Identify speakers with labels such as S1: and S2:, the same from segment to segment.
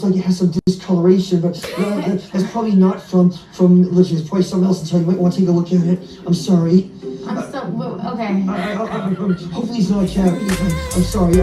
S1: like it has some discoloration, but that's probably not from religion. It's probably something else. So you might want to take a look at it. I'm sorry.
S2: Okay.
S1: Hopefully it's not a cat. I'm sorry.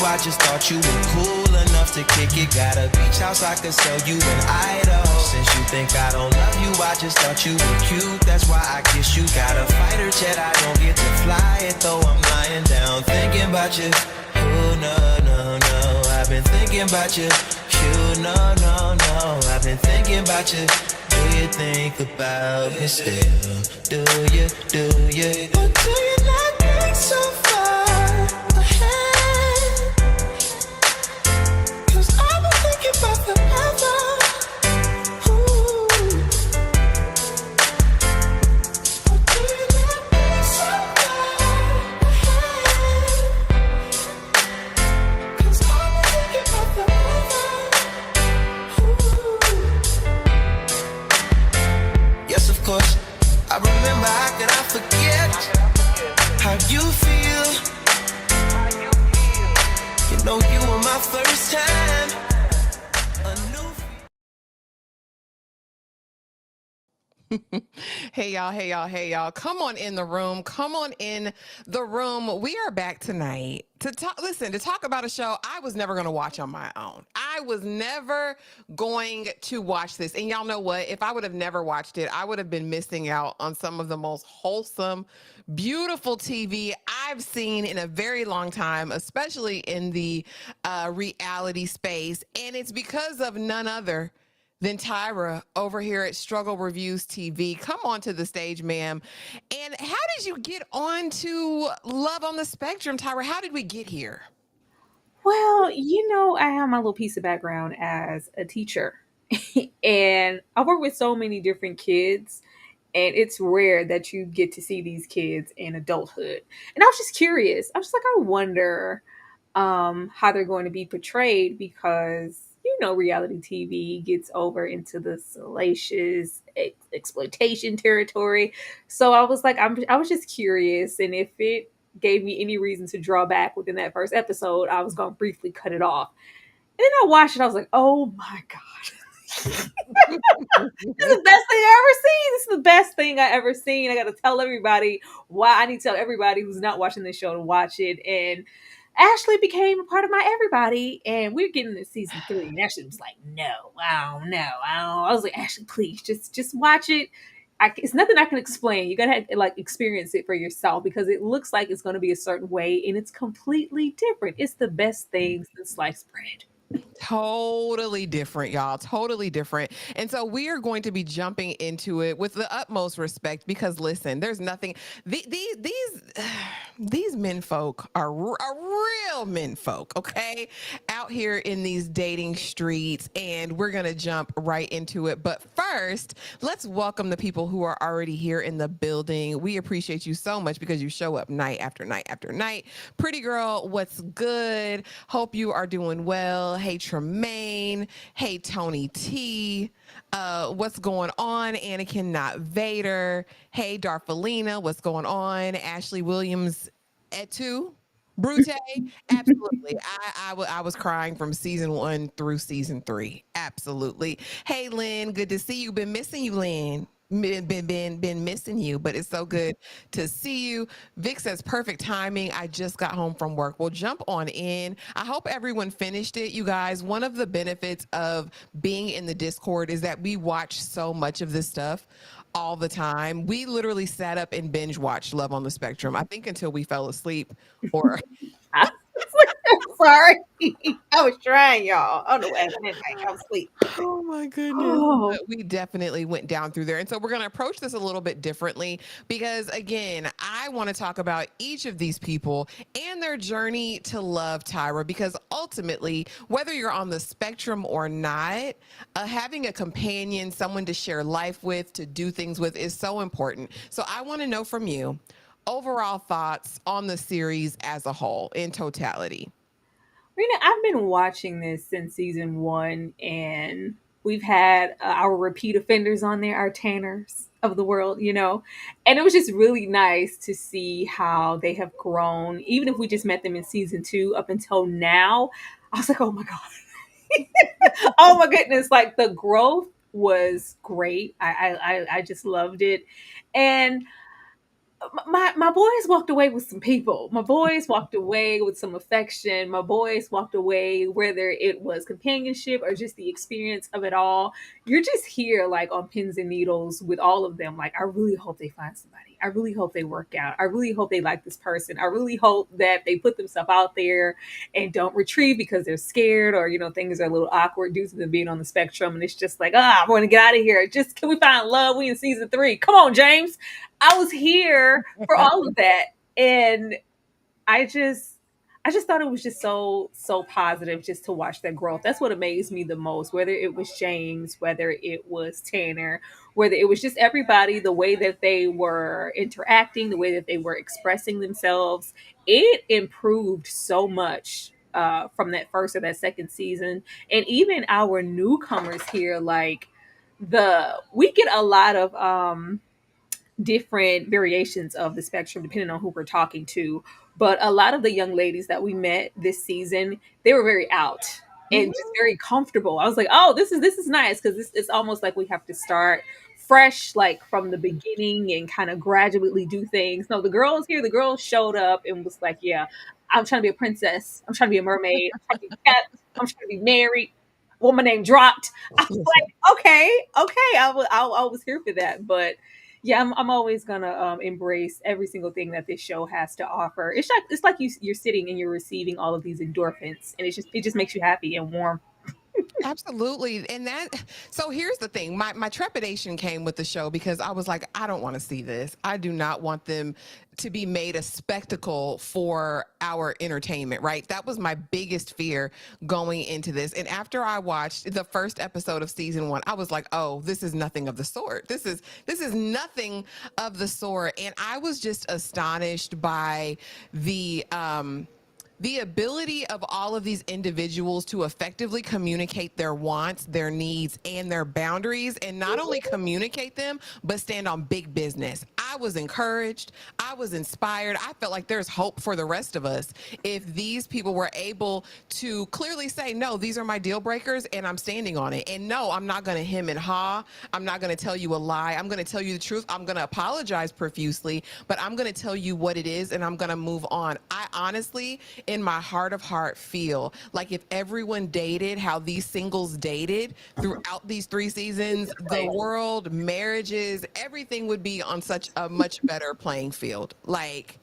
S3: I just thought you were cool enough to kick it. Got a beach house, I could sell you an Idaho. Since you think I don't love you, I just thought you were cute. That's why I kiss you. Got a fighter jet, I don't get to fly it, though I'm lying down thinking about you. Oh, no, no, no, I've been thinking about you. You, no, no, no, I've been thinking about you. Do you think about me still? Do you, or do you not think so far ahead? Yes, of course. I remember, how could I forget how you feel? You know you were my first time.
S4: Hey y'all. Come on in the room. We are back tonight to talk about a show I was never going to watch on my own. I was never going to watch this. And y'all know what? If I would have never watched it, I would have been missing out on some of the most wholesome, beautiful TV I've seen in a very long time, especially in the reality space. And it's because of none other than Tyra over here at Struggle Reviews TV. Come on to the stage, ma'am. And how did you get on to Love on the Spectrum, Tyra? How did we get here?
S2: Well, I have my little piece of background as a teacher. And I work with so many different kids. And it's rare that you get to see these kids in adulthood. And I was just curious. I was like, I wonder how they're going to be portrayed because reality TV gets over into the salacious exploitation territory. So I was like, I was just curious, and if it gave me any reason to draw back within that first episode, I was going to briefly cut it off. And then I watched it. I was like, oh my god. This is the best thing I ever seen. This is the best thing I ever seen. I got to tell everybody why. I need to tell everybody who's not watching this show to watch it. And Ashley became a part of my everybody, and we're getting to season 3. And Ashley was like, "No, I don't know. I was like, Ashley, please, just watch it. It's nothing I can explain. You gotta experience it for yourself because it looks like it's going to be a certain way, and it's completely different. It's the best thing since sliced bread."
S4: Totally different, y'all. Totally different. And so we are going to be jumping into it with the utmost respect because listen, there's nothing. These men folk are real men folk, okay? Out here in these dating streets, and we're going to jump right into it. But first, let's welcome the people who are already here in the building. We appreciate you so much because you show up night after night after night. Pretty girl, what's good? Hope you are doing well. Hey, Tremaine. Hey, Tony T. What's going on? Anakin Not Vader. Hey, Darfalina. What's going on? Ashley Williams Etu. Brute. Absolutely. I was crying from season 1 through season 3. Absolutely. Hey, Lynn. Good to see you. Been missing you, Lynn. Been missing you, but it's so good to see you. Vic says perfect timing. I just got home from work. Well, jump on in. I hope everyone finished it, you guys. One of the benefits of being in the Discord is that we watch so much of this stuff all the time. We literally sat up and binge watched Love on the Spectrum, I think until we fell asleep or
S2: Sorry. I was trying, y'all. Oh no, at midnight. I was asleep.
S4: Oh my goodness.
S2: Oh,
S4: But we definitely went down through there. And so we're going to approach this a little bit differently because, again, I want to talk about each of these people and their journey to love Tyra because ultimately, whether you're on the spectrum or not, having a companion, someone to share life with, to do things with is so important. So I want to know from you overall thoughts on the series as a whole in totality.
S2: Rena, I've been watching this since season one, and we've had our repeat offenders on there, our Tanners of the world, and it was just really nice to see how they have grown. Even if we just met them in season two up until now, I was like, oh my God, oh my goodness, like the growth was great. I just loved it. And my boys walked away with some people. My boys walked away with some affection. My boys walked away, whether it was companionship or just the experience of it all. You're just here like on pins and needles with all of them. Like, I really hope they find somebody. I really hope they work out. I really hope they like this person. I really hope that they put themselves out there and don't retreat because they're scared or, things are a little awkward due to them being on the spectrum. And it's just like, I want to get out of here. Just, can we find love? We in season 3. Come on, James. I was here for all of that. And I just thought it was just so positive just to watch that growth. That's what amazed me the most, whether it was James, whether it was Tanner, whether it was just everybody, the way that they were interacting, the way that they were expressing themselves. It improved so much from that first or that second season. And even our newcomers here, like we get a lot of different variations of the spectrum depending on who we're talking to. But a lot of the young ladies that we met this season, they were very out and just very comfortable. I was like, oh, this is nice because it's almost like we have to start fresh, like from the beginning, and kind of gradually do things. No, the girls here, the girls showed up and was like, yeah, I'm trying to be a princess. I'm trying to be a mermaid. I'm trying to be kept. I'm trying to be married. Well, my name dropped. I was like, okay, I was here for that, but yeah, I'm always gonna embrace every single thing that this show has to offer. It's like you're sitting and you're receiving all of these endorphins, and it just makes you happy and warm.
S4: Absolutely. So here's the thing. My trepidation came with the show because I was like, I don't want to see this. I do not want them to be made a spectacle for our entertainment, right? That was my biggest fear going into this. And after I watched the first episode of season 1, I was like, oh, this is nothing of the sort. This is nothing of the sort. And I was just astonished by the ability of all of these individuals to effectively communicate their wants, their needs, and their boundaries, and not only communicate them, but stand on big business. I was encouraged. I was inspired. I felt like there's hope for the rest of us if these people were able to clearly say, no, these are my deal breakers, and I'm standing on it. And no, I'm not going to hem and haw. I'm not going to tell you a lie. I'm going to tell you the truth. I'm going to apologize profusely, but I'm going to tell you what it is, and I'm going to move on. I honestly, in my heart of heart, feel like if everyone dated how these singles dated throughout these 3 seasons, the world, marriages, everything would be on such a much better playing field. Like,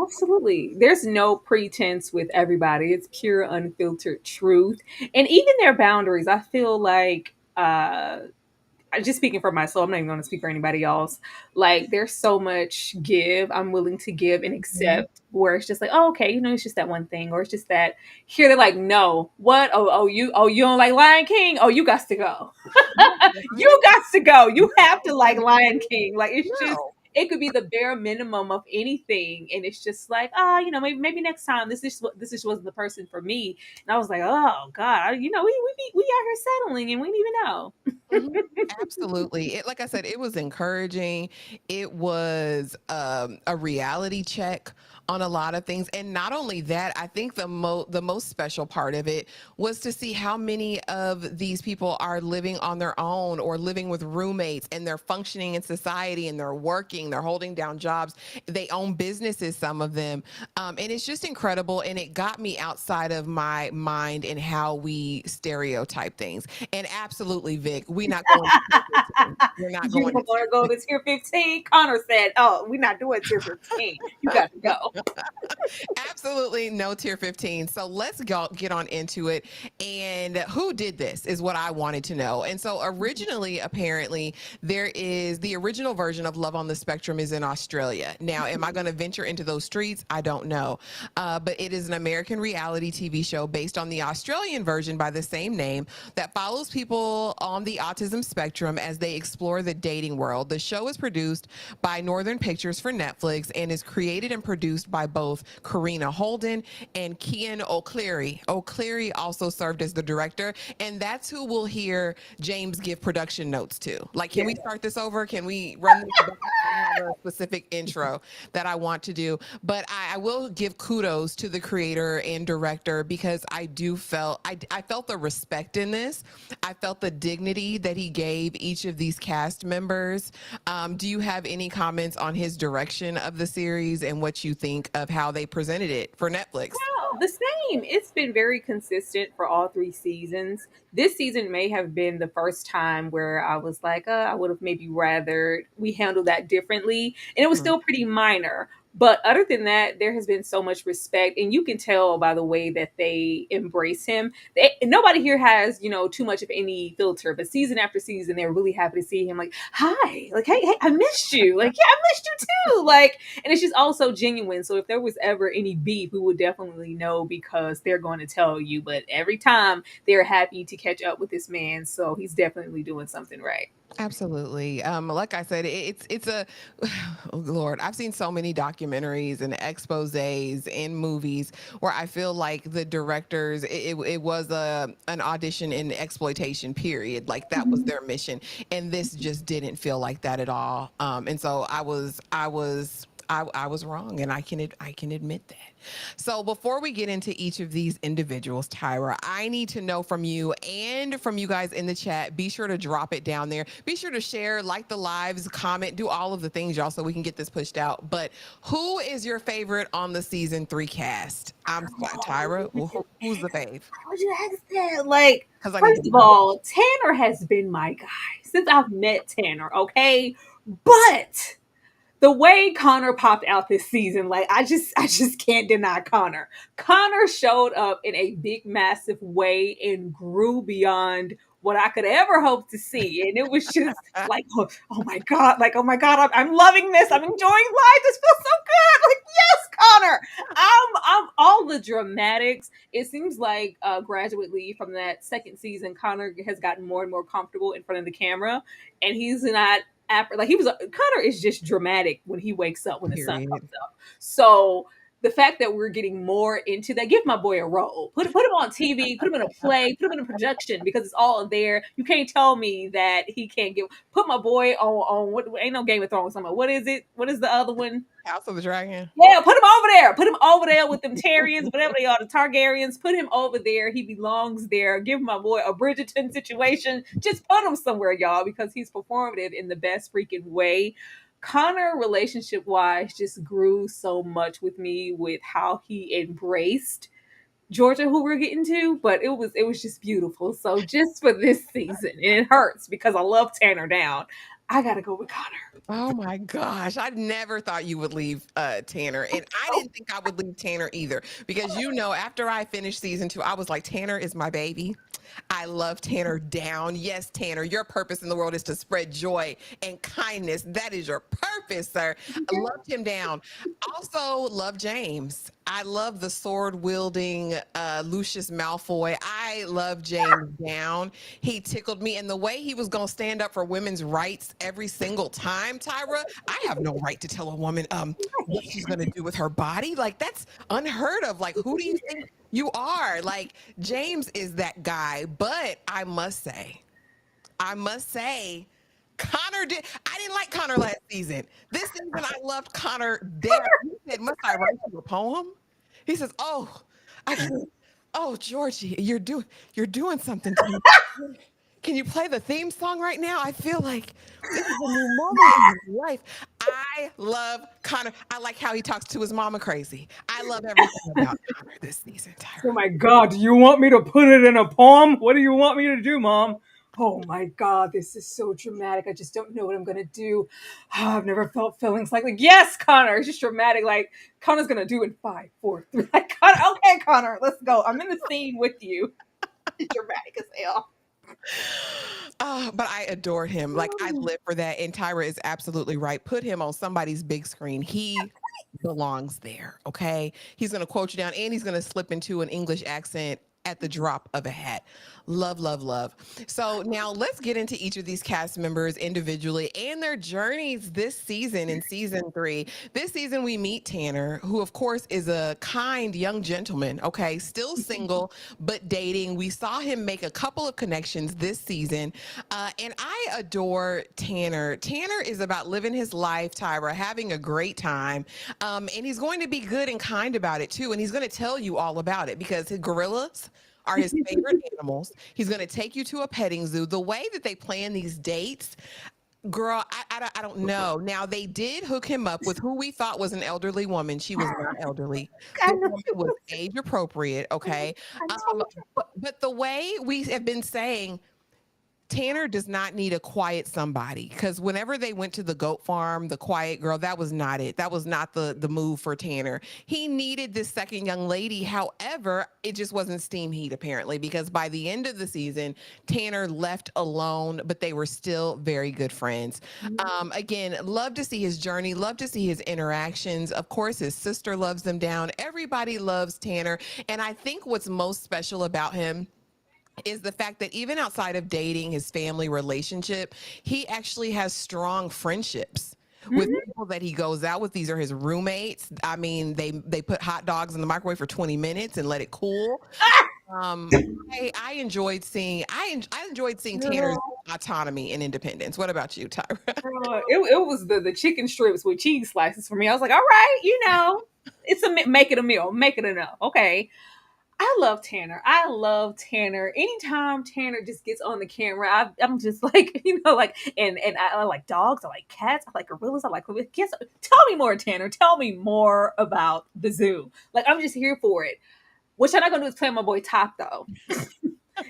S2: Absolutely. There's no pretense with everybody. It's pure, unfiltered truth. And even their boundaries, I feel like just speaking for myself, I'm not even going to speak for anybody else. Like, there's so much give I'm willing to give and accept, where it's just like, oh, okay, it's just that one thing, or it's just that. Here they're like, no, what? You don't like Lion King? Oh, you got to go. You got to go. You have to like Lion King. Like, it's just.
S4: no.
S2: It could be the bare minimum of anything, and it's just like, maybe next time this just wasn't the person for me. And I was like, oh God, we out here settling, and we didn't even know.
S4: Absolutely. Like I said, it was encouraging. It was a reality check on a lot of things. And not only that, I think the most special part of it was to see how many of these people are living on their own or living with roommates, and they're functioning in society, and they're working, they're holding down jobs. They own businesses, some of them. And it's just incredible. And it got me outside of my mind and how we stereotype things. And absolutely, Vic, we we not going to tier 15. We're not
S2: You
S4: going to
S2: don't want
S4: tier
S2: to go to tier 15? Connor said, "Oh, we're not doing tier 15. You got to go."
S4: Absolutely no tier 15. So let's go get on into it. And who did this is what I wanted to know. And so originally, apparently, there is the original version of Love on the Spectrum is in Australia. Now, am I going to venture into those streets? I don't know. But it is an American reality TV show based on the Australian version by the same name that follows people on the autism spectrum as they explore the dating world. The show is produced by Northern Pictures for Netflix and is created and produced by both Karina Holden and Cian O'Clery. O'Clery also served as the director, and that's who we'll hear James give production notes to. Like, can we start this over? Can we run this back? I have a specific intro that I want to do, but I will give kudos to the creator and director because I felt the respect in this. I felt the dignity that he gave each of these cast members. Do you have any comments on his direction of the series and what you think of how they presented it for Netflix?
S2: Oh, the same. It's been very consistent for all 3 seasons. This season may have been the first time where I was like, I would have maybe rather we handled that differently. And it was
S4: Mhm.
S2: still pretty minor. But other than that, there has been so much respect. And you can tell by the way that they embrace him. Nobody here has, too much of any filter. But season after season, they're really happy to see him like, hi, like, hey, I missed you. Like, yeah, I missed you too. Like, and it's just also genuine. So if there was ever any beef, we would definitely know because they're going to tell you. But every time they're happy to catch up with this man, so he's definitely doing something right.
S4: Absolutely. Like I said, it's a oh Lord. I've seen so many documentaries and exposés in movies where I feel like the directors it was an audition in exploitation period. Like that was their mission, and this just didn't feel like that at all. And so I was wrong, and I can admit that. So before we get into each of these individuals, Tyra, I need to know from you and from you guys in the chat. Be sure to drop it down there. Be sure to share, like the lives, comment, do all of the things, y'all, so we can get this pushed out. But who is your favorite on the season 3 cast? I'm Tyra. Who's the fave?
S2: Why would you ask that? Like,
S4: Because I need
S2: first
S4: to
S2: of
S4: know.
S2: all, Tanner has been my guy since I've met Tanner, okay? But the way Connor popped out this season, like I just can't deny Connor. Connor showed up in a big, massive way and grew beyond what I could ever hope to see. And it was just like, oh my God, like, oh my God, I'm loving this. I'm enjoying life. This feels so good. Like, yes, Connor. I'm all the dramatics. It seems like gradually from that second season, Connor has gotten more and more comfortable in front of the camera. And he's not like Connor is just dramatic when he wakes up when the sun
S4: Period.
S2: comes up. So the fact that we're getting more into that, give my boy a role. Put him on TV, put him in a play, put him in a production because it's all there. You can't tell me that he can't give. Put my boy on what ain't no Game of Thrones. What is it? What is the other one?
S4: House of the Dragon.
S2: Yeah, put him over there. Put him over there with them Tyrians, whatever they are, the Targaryens. Put him over there. He belongs there. Give my boy a Bridgerton situation. Just put him somewhere, y'all, because he's performative in the best freaking way. Connor, relationship wise, just grew so much with me with how he embraced Georgia, who we're getting to, but it was just beautiful. So just for this season, and it hurts because I love Tanner down. I gotta go with Connor.
S4: Oh my gosh. I never thought you would leave Tanner. And I didn't think I would leave Tanner either. Because after I finished season 2, I was like, Tanner is my baby. I love Tanner down. Yes, Tanner, your purpose in the world is to spread joy and kindness. That is your purpose, sir. I loved him down. Also, love James. I love the sword wielding Lucius Malfoy. I love James down. He tickled me. And the way he was going to stand up for women's rights every single time, Tyra, I have no right to tell a woman what she's going to do with her body. Like, that's unheard of. Like, who do you think you are? Like, James is that guy. But I must say, Connor did. I didn't like Connor last season. This season, I loved Connor there. He said, "Must I write you a poem?" He says, "Oh, I can, oh, Georgie, you're doing something to me. Can you play the theme song right now? I feel like this is a new moment in my life." I love Connor. I like how he talks to his mama crazy. I love everything about Connor this season,
S2: Oh
S4: Tyra.
S2: my God, do you want me to put it in a poem? What do you want me to do, Mom? Oh my God, this is so dramatic. I just don't know what I'm gonna do. I've never felt feelings like yes, Connor. It's just dramatic. Like Connor's gonna do in 5, 4, 3. Like Connor, okay, Connor, let's go. I'm in the scene with you. It's dramatic as hell.
S4: But I adore him. Like I live for that. And Tyra is absolutely right. Put him on somebody's big screen. He belongs there. Okay. He's gonna quote you down and he's gonna slip into an English accent at the drop of a hat. Love, love, love. So now let's get into each of these cast members individually and their journeys this season in season 3. This season we meet Tanner, who of course is a kind young gentleman, okay, still single but dating. We saw him make a couple of connections this season, and I adore Tanner. Tanner is about living his life, Tyra, having a great time, and he's going to be good and kind about it too, and he's going to tell you all about it because his gorillas are his favorite animals. He's going to take you to a petting zoo. The way that they plan these dates, girl, I don't know. Now, they did hook him up with who we thought was an elderly woman. She was not elderly.
S2: I
S4: This
S2: know.
S4: woman was age appropriate, okay?
S2: I
S4: Um,
S2: told you.
S4: but the way we have been saying, Tanner does not need a quiet somebody because whenever they went to the goat farm, the quiet girl, that was not it. That was not the move for Tanner. He needed this second young lady. However, it just wasn't steam heat apparently because by the end of the season, Tanner left alone, but they were still very good friends. Again, love to see his journey, love to see his interactions. Of course, his sister loves them down. Everybody loves Tanner. And I think what's most special about him is the fact that even outside of dating, his family relationship, he actually has strong friendships with
S2: Mhm.
S4: people that he goes out with. These are his roommates. I mean, they put hot dogs in the microwave for 20 minutes and let it cool. Um, I enjoyed seeing I enjoyed seeing Tanner's
S2: Girl,
S4: autonomy and independence. What about you, Tyra?
S2: it was the chicken strips with cheese slices for me. I was like, all right, it's make it a meal, make it enough. Okay. I love Tanner. I love Tanner. Anytime Tanner just gets on the camera, I'm just like, like, and I like dogs. I like cats. I like gorillas. I like kids. Tell me more, Tanner. Tell me more about the zoo. Like, I'm just here for it. What you're not gonna do is play on my boy Top though.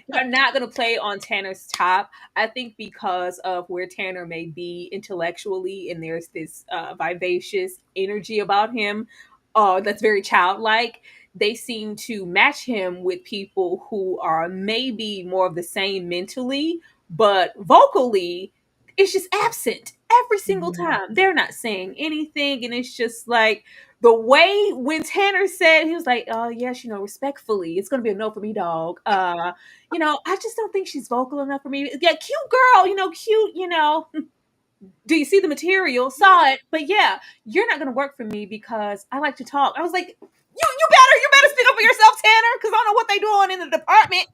S2: You're not gonna play on Tanner's top. I think because of where Tanner may be intellectually, and there's this vivacious energy about him, that's very childlike. They seem to match him with people who are maybe more of the same mentally, but vocally, it's just absent every single time. They're not saying anything, and it's just like the way when Tanner said he was like, "Oh yes, respectfully, it's gonna be a no for me, dog." I just don't think she's vocal enough for me. Yeah, cute girl, cute. Do you see the material? Saw it, but yeah, you're not gonna work for me because I like to talk. I was like, you better speak up for yourself, Tanner, because I don't know what they doing in the department.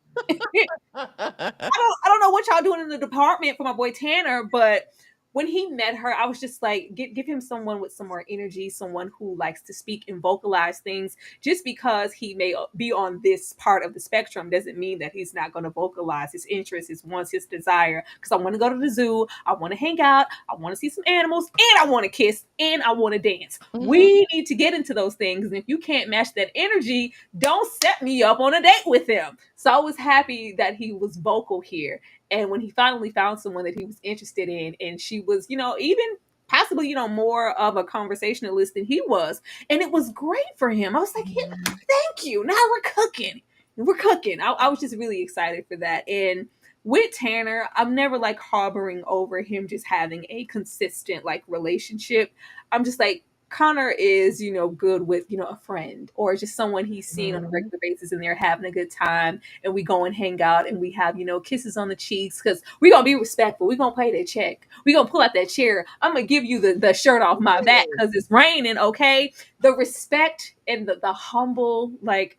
S2: I don't know what y'all doing in the department for my boy Tanner, but when he met her, I was just like, give him someone with some more energy, someone who likes to speak and vocalize things. Just because he may be on this part of the spectrum doesn't mean that he's not going to vocalize his interests, his wants, his desire. Because I want to go to the zoo, I want to hang out, I want to see some animals, and I want to kiss, and I want to dance.
S4: Mhm.
S2: We need to get into those things. And if you can't match that energy, don't set me up on a date with him. So I was happy that he was vocal here. And when he finally found someone that he was interested in, and she was, even possibly, more of a conversationalist than he was, and it was great for him. I was like, yeah, thank you. Now we're cooking. We're cooking. I was just really excited for that. And with Tanner, I'm never like harboring over him just having a consistent like relationship. I'm just like, Connor is, good with, a friend or just someone he's seen on a
S4: Mhm.
S2: regular basis and they're having a good time and we go and hang out and we have, kisses on the cheeks because we're going to be respectful. We're going to pay that check. We're going to pull out that chair. I'm going to give you the shirt off my back because it's raining, okay? The respect and the humble, like,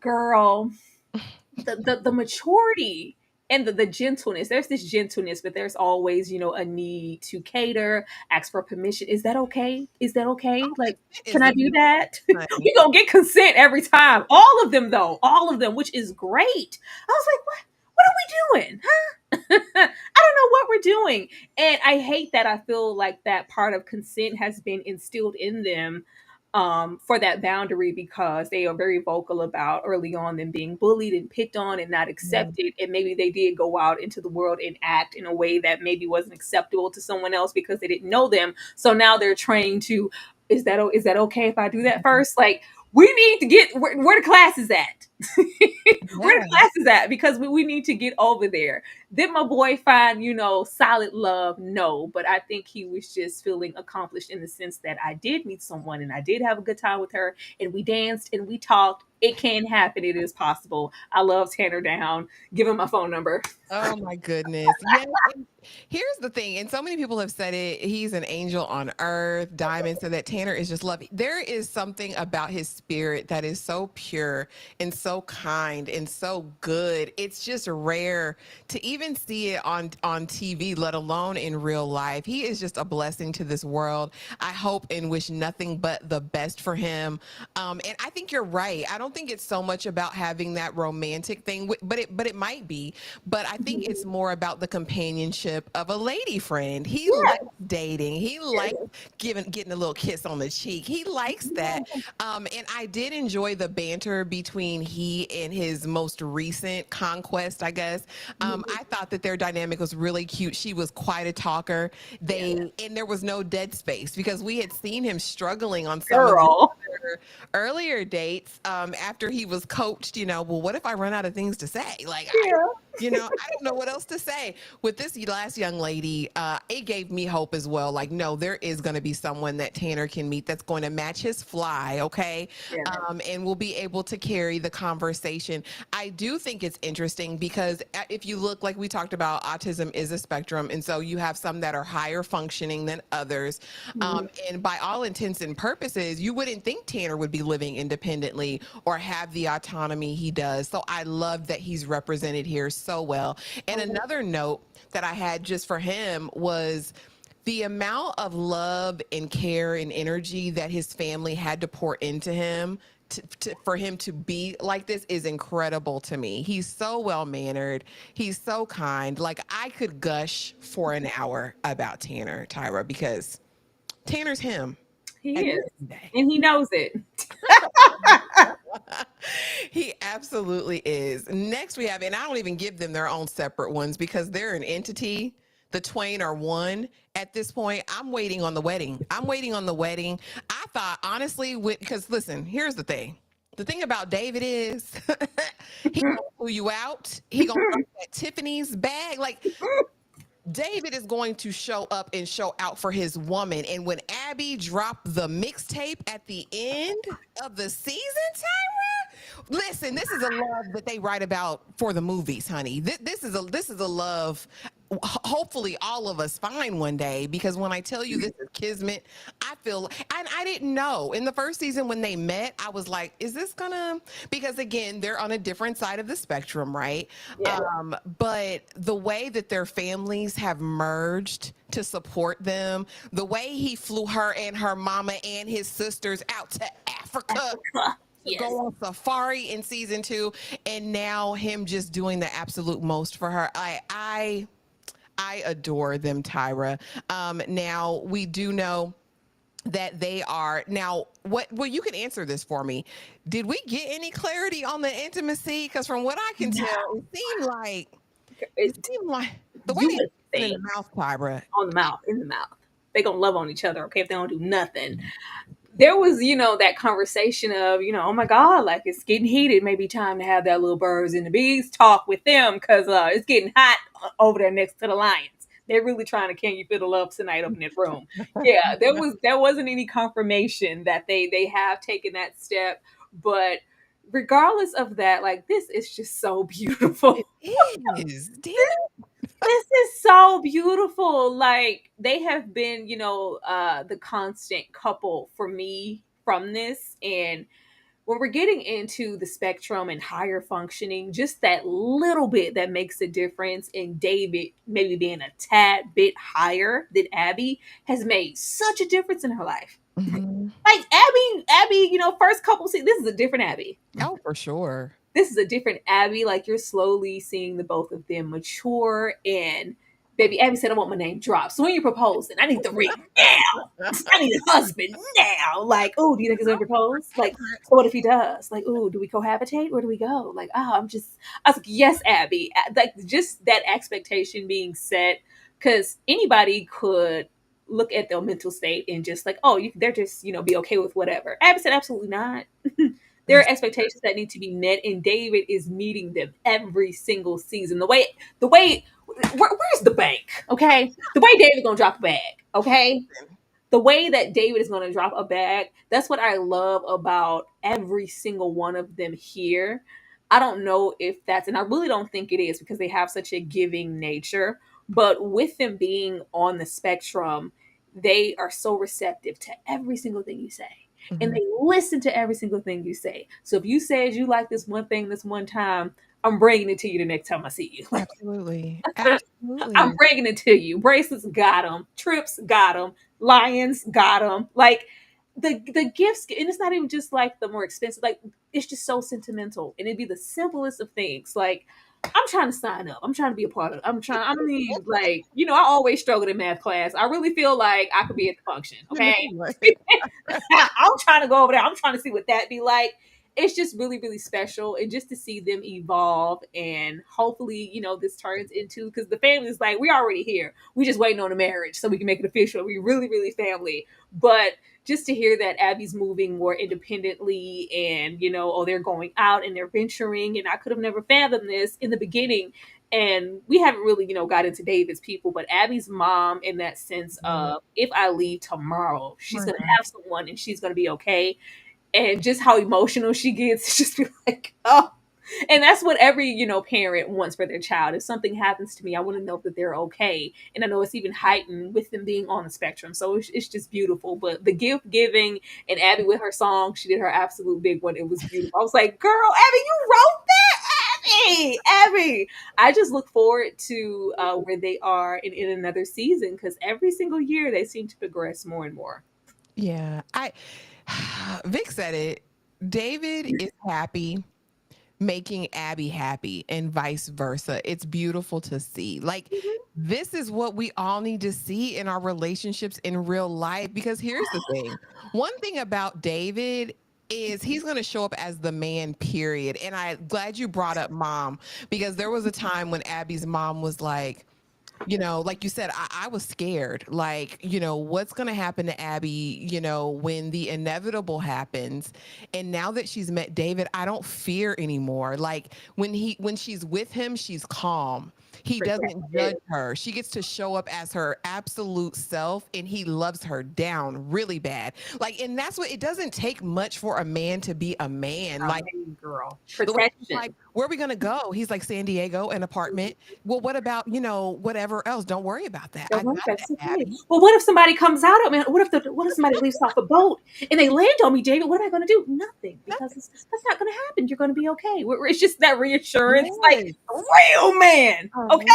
S2: girl, the maturity and the gentleness. There's this gentleness, but there's always, a need to cater, ask for permission. Is that okay? Is that okay? Like,
S4: It
S2: can
S4: is
S2: I
S4: a
S2: do
S4: no,
S2: that?
S4: honey.
S2: We gonna get consent every time. All of them though. All of them, which is great. I was like, what are we doing? Huh? I don't know what we're doing. And I hate that I feel like that part of consent has been instilled in them for that boundary, because they are very vocal about early on them being bullied and picked on and not accepted. And maybe they did go out into the world and act in a way that maybe wasn't acceptable to someone else because they didn't know them. So now they're trained to, is that okay if I do that first? Like, we need to get where the class is at. Where the
S4: Yeah.
S2: class is at, because we need to get over there. Did my boy find, solid love? No, but I think he was just feeling accomplished in the sense that I did meet someone and I did have a good time with her and we danced and we talked. It can happen. It is possible. I love Tanner Down. Give him my phone number.
S4: Oh my goodness. Yes. And here's the thing, and so many people have said it. He's an angel on earth. Diamond said that Tanner is just lovely. There is something about his spirit that is so pure and so kind and so good. It's just rare to even see it on TV, let alone in real life. He is just a blessing to this world. I hope and wish nothing but the best for him. And I think you're right. I don't think it's so much about having that romantic thing, but it might be. But I think it's more about the companionship of a lady friend. He likes dating. He likes getting a little kiss on the cheek. He likes that. And I did enjoy the banter between he and his most recent conquest, I guess. I thought that their dynamic was really cute. She was quite a talker. And there was no dead space because we had seen him struggling on some of
S2: Girl.
S4: the earlier dates after he was coached, well, what if I run out of things to say? Like, I don't know what else to say. With this last young lady, it gave me hope as well. Like, no, there is going to be someone that Tanner can meet that's going to match his fly, okay?
S2: Yeah.
S4: And will be able to carry the conversation. I do think it's interesting because if you look, like we talked about, autism is a spectrum. And so you have some that are higher functioning than others. And by all intents and purposes, you wouldn't think Tanner would be living independently or have the autonomy he does. So I love that he's represented here so well. And another note that I had just for him was the amount of love and care and energy that his family had to pour into him for him to be like this is incredible to me. He's so well mannered. He's so kind. Like, I could gush for an hour about Tanner, Tyra, because Tanner's him.
S2: He is. And he knows it.
S4: He absolutely is. Next we have, and I don't even give them their own separate ones because they're an entity. The twain are one at this point. I'm waiting on the wedding. I thought, honestly, because listen, here's the thing. The thing about David is he gonna pull you out. He gonna drop that Tiffany's bag. Like, David is going to show up and show out for his woman. And when Abby dropped the mixtape at the end of the season, Tyra, listen, this is a love that they write about for the movies, honey. This is a love hopefully all of us find one day, because when I tell you this is kismet, I feel, and I didn't know in the first season when they met, I was like, is this gonna, because again, they're on a different side of the spectrum, right?
S2: Yeah.
S4: But the way that their families have merged to support them, the way he flew her and her mama and his sisters out to Africa.
S2: Yes.
S4: Go on safari in season 2, and now him just doing the absolute most for her. I adore them, Tyra. Now we do know that they are now well, you can answer this for me. Did we get any clarity on the intimacy? Because from what I can tell, it seemed like the way they in the mouth, Tyra.
S2: In the mouth. They gonna love on each other, okay, if they don't do nothing. There was, that conversation of, oh my God, like, it's getting heated. Maybe time to have that little birds and the bees talk with them, because it's getting hot over there next to the lions. They're really trying to, can you feel the love tonight up in that room? Yeah, there wasn't any confirmation that they have taken that step, but regardless of that, like, this is just so beautiful.
S4: It is. Damn it.
S2: This is so beautiful. Like, they have been, the constant couple for me from this. And when we're getting into the spectrum and higher functioning, just that little bit that makes a difference in David maybe being a tad bit higher than Abby has made such a difference in her life.
S4: Mm-hmm.
S2: Like, Abby, first couple, see, this is a different Abby.
S4: Oh, for sure.
S2: This is a different Abby. Like, you're slowly seeing the both of them mature, and Baby, Abby said I want my name dropped. So when you're proposing, I need the ring now. I need a husband now. Like, oh, do you think he's gonna propose? Like, so what if he does? Like, oh, do we cohabitate? Where do we go? Like, I was like, yes, Abby. Like, just that expectation being set, because anybody could look at their mental state and just like, oh, they're just, be okay with whatever. Abby said, absolutely not. There are expectations that need to be met, and David is meeting them every single season. Where's the bank? Okay, the way David's gonna drop a bag. Okay, the way that David is gonna drop a bag. That's what I love about every single one of them here. I don't know if that's, and I really don't think it is, because they have such a giving nature. But with them being on the spectrum, they are so receptive to every single thing you say. And they listen to every single thing you say. So if you said you like this one thing this one time, I'm bringing it to you the next time I see you.
S4: Absolutely.
S2: I'm bringing it to you. Bracelets got them. Trips got them. Lions got them. Like the gifts, and it's not even just like the more expensive. Like, it's just so sentimental, and it'd be the simplest of things. Like, I'm trying to sign up. I'm trying to be a part of it. I mean, like, I always struggled in math class. I really feel like I could be at the function. Okay. I'm trying to go over there. I'm trying to see what that be like. It's just really, really special. And just to see them evolve, and hopefully, this turns into, because the family's like, we're already here. We just waiting on a marriage so we can make it official. We really, really family. But just to hear that Abby's moving more independently, and, they're going out and they're venturing. And I could have never fathomed this in the beginning. And we haven't really, got into David's people, but Abby's mom, in that sense of, if I leave tomorrow, she's going to have someone and she's going to be okay. And just how emotional she gets, it's just be like, oh. And that's what every, parent wants for their child. If something happens to me, I want to know that they're okay. And I know it's even heightened with them being on the spectrum. So it's just beautiful. But the gift giving, and Abby with her song, she did her absolute big one. It was beautiful. I was like, girl, Abby, you wrote that? Abby. I just look forward to where they are in another season, because every single year they seem to progress more and more.
S4: Yeah. Vic said it. David is happy making Abby happy, and vice versa. It's beautiful to see. Like, this is what we all need to see in our relationships in real life. Because here's the thing. One thing about David is he's going to show up as the man, period. And I'm glad you brought up mom, because there was a time when Abby's mom was like, like you said, I was scared. Like, what's going to happen to Abby, when the inevitable happens. And now that she's met David, I don't fear anymore. Like, when she's with him, she's calm. He doesn't judge her. She gets to show up as her absolute self, and he loves her down really bad. Like, and that's what, it doesn't take much for a man to be a man. Like,
S2: girl,
S4: protection. Like, where are we going to go? He's like, San Diego, an apartment. Well, what about, whatever else? Don't worry about that.
S2: Well, what if somebody comes out of me? What if somebody leaves off a boat and they land on me, David? What am I going to do? Nothing, because that's not going to happen. You're going to be okay. It's just that reassurance, like, real man. Okay,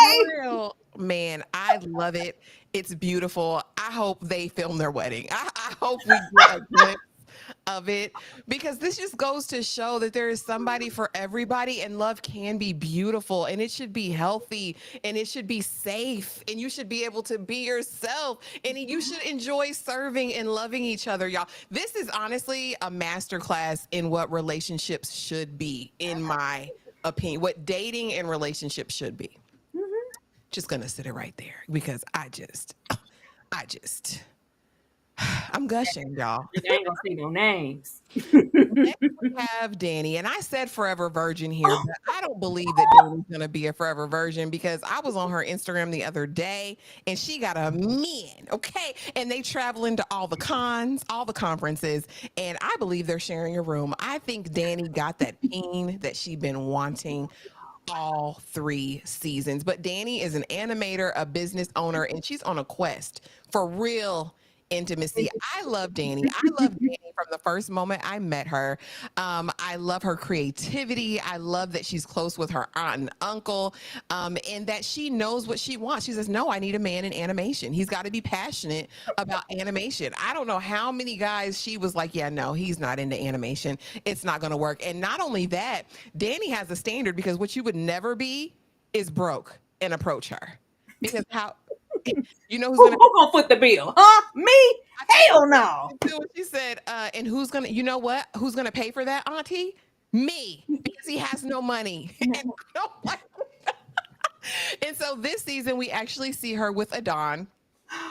S4: real man. I love it. It's beautiful. I hope they film their wedding. I hope we get a glimpse of it, because this just goes to show that there is somebody for everybody, and love can be beautiful, and it should be healthy, and it should be safe, and you should be able to be yourself, and you should enjoy serving and loving each other, y'all. This is honestly a masterclass in what relationships should be, in my opinion, what dating and relationships should be. Just gonna sit it right there, because I'm gushing, y'all.
S2: I ain't gonna say no names.
S4: Next we have Danny, and I said forever virgin here, but I don't believe that Danny's gonna be a forever virgin, because I was on her Instagram the other day, and she got a man, okay? And they traveling to all the cons, all the conferences, and I believe they're sharing a room. I think Danny got that peen that she'd been wanting all 3 seasons. But Danny is an animator, a business owner, and she's on a quest for real intimacy. I love Danny. I love Danny from the first moment I met her. I love her creativity. I love that she's close with her aunt and uncle, and that she knows what she wants. She says, no, I need a man in animation. He's got to be passionate about animation. I don't know how many guys she was like, yeah, no, he's not into animation. It's not going to work. And not only that, Danny has a standard, because what you would never be is broke and approach her. Because how you know who's
S2: Who
S4: gonna
S2: gonna foot the bill? Huh? Me?
S4: I
S2: Hell no.
S4: feel what she said, and who's gonna you know what? Who's gonna pay for that, Auntie? Me, because he has no money. And I don't like and so this season we actually see her with Adon,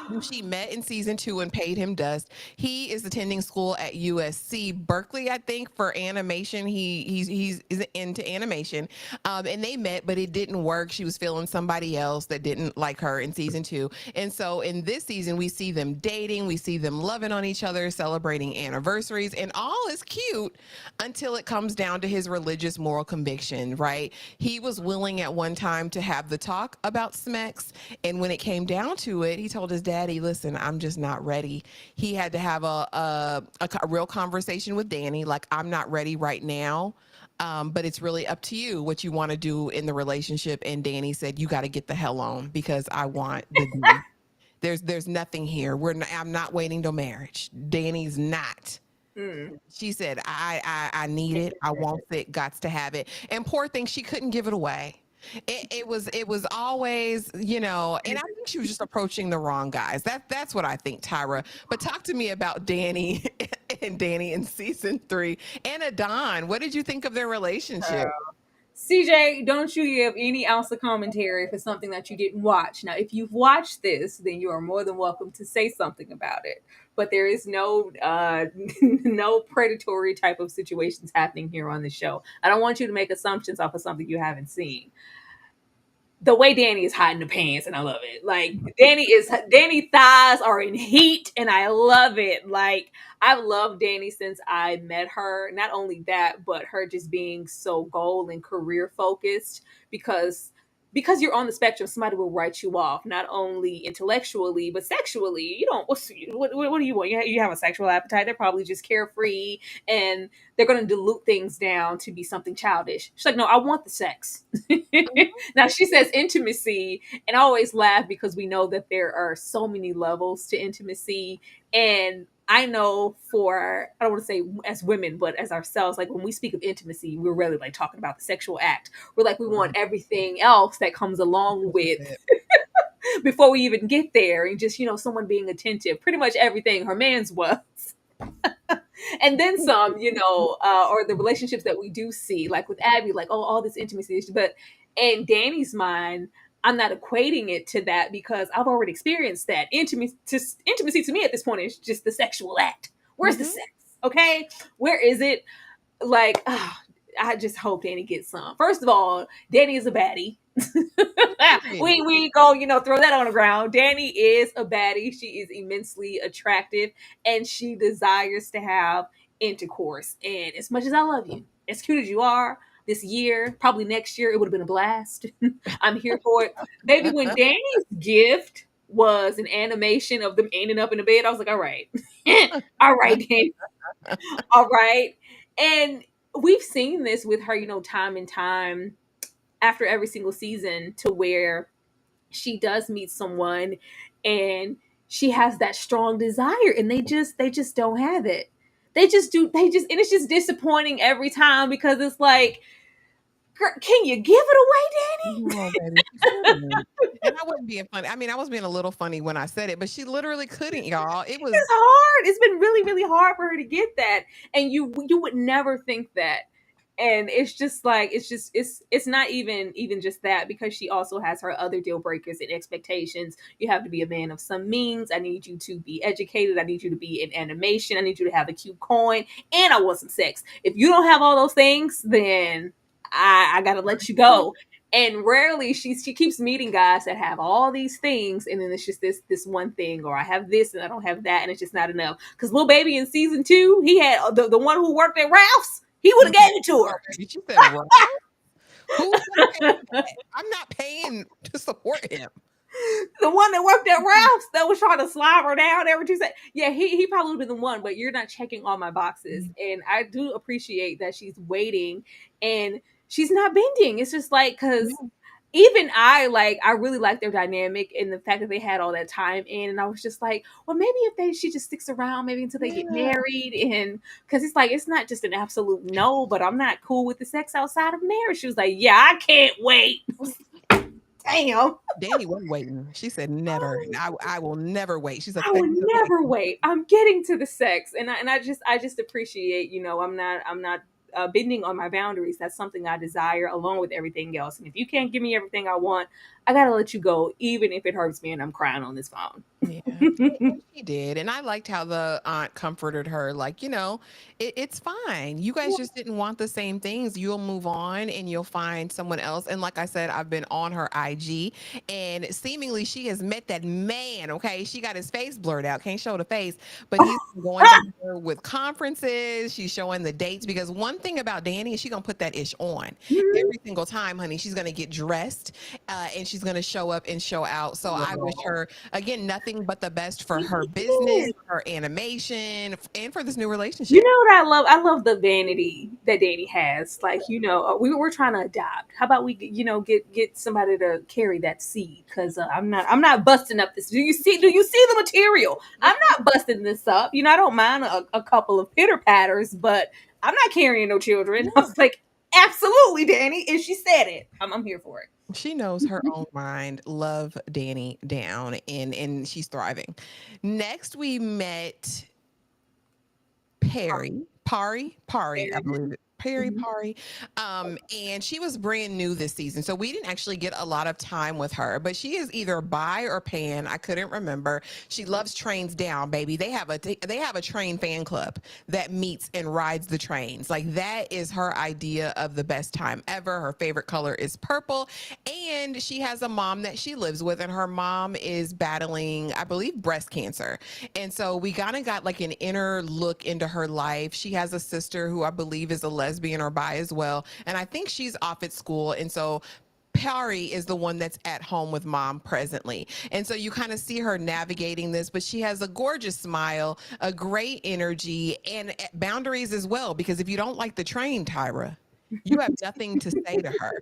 S4: who she met in season 2 and paid him dust. He is attending school at USC Berkeley, I think, for animation. He's into animation, and they met, but it didn't work. She was feeling somebody else that didn't like her in season 2, and so in this season we see them dating, we see them loving on each other, celebrating anniversaries, and all is cute until it comes down to his religious moral conviction. Right? He was willing at one time to have the talk about Smex, and when it came down to it, he told his daddy, listen, I'm just not ready. He had to have a real conversation with Danny, like, I'm not ready right now. But it's really up to you what you want to do in the relationship. And Danny said, you got to get the hell on because I want the D. There's nothing here. I'm not waiting till marriage. Danny's not. She said, I need it. I want it. Gots to have it. And poor thing, she couldn't give it away. It was always, and I think she was just approaching the wrong guys. That's what I think, Tyra. But talk to me about Danny and Danny in season 3 and Adon. What did you think of their relationship?
S2: CJ, don't you give any ounce of commentary for something that you didn't watch. Now, if you've watched this, then you are more than welcome to say something about it. But there is no no predatory type of situations happening here on the show. I don't want you to make assumptions off of something you haven't seen. The way Danny is hiding the pants, and I love it. Like Danny thighs are in heat, and I love it. Like I've loved Danny since I met her. Not only that, but her just being so goal and career focused because you're on the spectrum, somebody will write you off, not only intellectually, but sexually. You don't, what do you want? You have a sexual appetite. They're probably just carefree and they're going to dilute things down to be something childish. She's like, no, I want the sex. Now she says intimacy, and I always laugh because we know that there are so many levels to intimacy. And I know I don't want to say as women, but as ourselves, like when we speak of intimacy, we're really like talking about the sexual act. We're like, we want everything else that comes along with before we even get there. And just, someone being attentive, pretty much everything her man's was. And then some, or the relationships that we do see, like with Abby, like, oh, all this intimacy. But in Danny's mind, I'm not equating it to that because I've already experienced that. Intimacy to me at this point is just the sexual act. Where's the sex? Okay? Where is it? Like, I just hope Danny gets some. First of all, Danny is a baddie. we go, throw that on the ground. Danny is a baddie. She is immensely attractive and she desires to have intercourse. And as much as I love you, as cute as you are, this year, probably next year, it would have been a blast. I'm here for it. Baby, when Danny's gift was an animation of them ending up in the bed, I was like, all right. All right, Danny. All right. And we've seen this with her, time and time after every single season to where she does meet someone and she has that strong desire and they just don't have it. And it's just disappointing every time because it's like, girl, can you give it away, Danny?
S4: And I wasn't being funny. I mean, I was being a little funny when I said it, but she literally couldn't, y'all. It's
S2: hard. It's been really, really hard for her to get that. And you would never think that. And it's just like, it's not even just that, because she also has her other deal breakers and expectations. You have to be a man of some means. I need you to be educated. I need you to be in animation. I need you to have a cute coin. And I want some sex. If you don't have all those things, then I gotta let you go. And rarely she keeps meeting guys that have all these things, and then it's just this one thing, or I have this and I don't have that, and it's just not enough. Because Lil Baby in season 2, he had the one who worked at Ralph's. He would have gave it to her.
S4: You said Ralph? I'm not paying to support him.
S2: The one that worked at Ralph's that was trying to slide her down every Tuesday. Yeah, he probably would have been the one, but you're not checking all my boxes. And I do appreciate that she's waiting and she's not bending. It's just like, because even I really like their dynamic and the fact that they had all that time in, and I was just like, well, maybe if she just sticks around, maybe until they get married, and because it's like, it's not just an absolute no, but I'm not cool with the sex outside of marriage. She was like, yeah, I can't wait. Damn.
S4: Danny wasn't waiting. She said, "Never. I will never wait." She's
S2: I would
S4: effectively
S2: never wait. I'm getting to the sex, and I just appreciate. I'm not bending on my boundaries. That's something I desire, along with everything else. And if you can't give me everything I want, I gotta let you go, even if it hurts me and I'm crying on this phone.
S4: Yeah, and she did, and I liked how the aunt comforted her, like, it's fine. You guys just didn't want the same things. You'll move on and you'll find someone else. And like I said, I've been on her IG, and seemingly she has met that man. Okay, she got his face blurred out, can't show the face, but he's going to her with conferences. She's showing the dates because one thing about Danny is she gonna put that ish on every single time, honey. She's gonna get dressed, and she's gonna show up and show out. So I wish her again nothing but the best for her business, her animation, and for this new
S2: You
S4: relationship.
S2: know what I love? I love the vanity that Danny has. Like, we're trying to adopt. How about we, get somebody to carry that seed? Because I'm not busting up this. Do you see the material? I'm not busting this up. I don't mind a couple of pitter patters, but I'm not carrying no children. I was like, absolutely, Danny, and she said it. I'm here for it.
S4: She knows her own mind. Love Danny down, and she's thriving. Next, we met Pari, I believe it.
S2: Mhm.
S4: Pari. And she was brand new this season. So we didn't actually get a lot of time with her, but she is either bi or pan. I couldn't remember. She loves trains down, baby. They have a train fan club that meets and rides the trains. Like that is her idea of the best time ever. Her favorite color is purple. And she has a mom that she lives with, and her mom is battling, I believe, breast cancer. And so we kind of got like an inner look into her life. She has a sister who I believe is a lesbian or bi as well. And I think she's off at school. And so Pari is the one that's at home with mom presently. And so you kind of see her navigating this, but she has a gorgeous smile, a great energy, and boundaries as well. Because if you don't like the train, Tyra, you have nothing to say to her.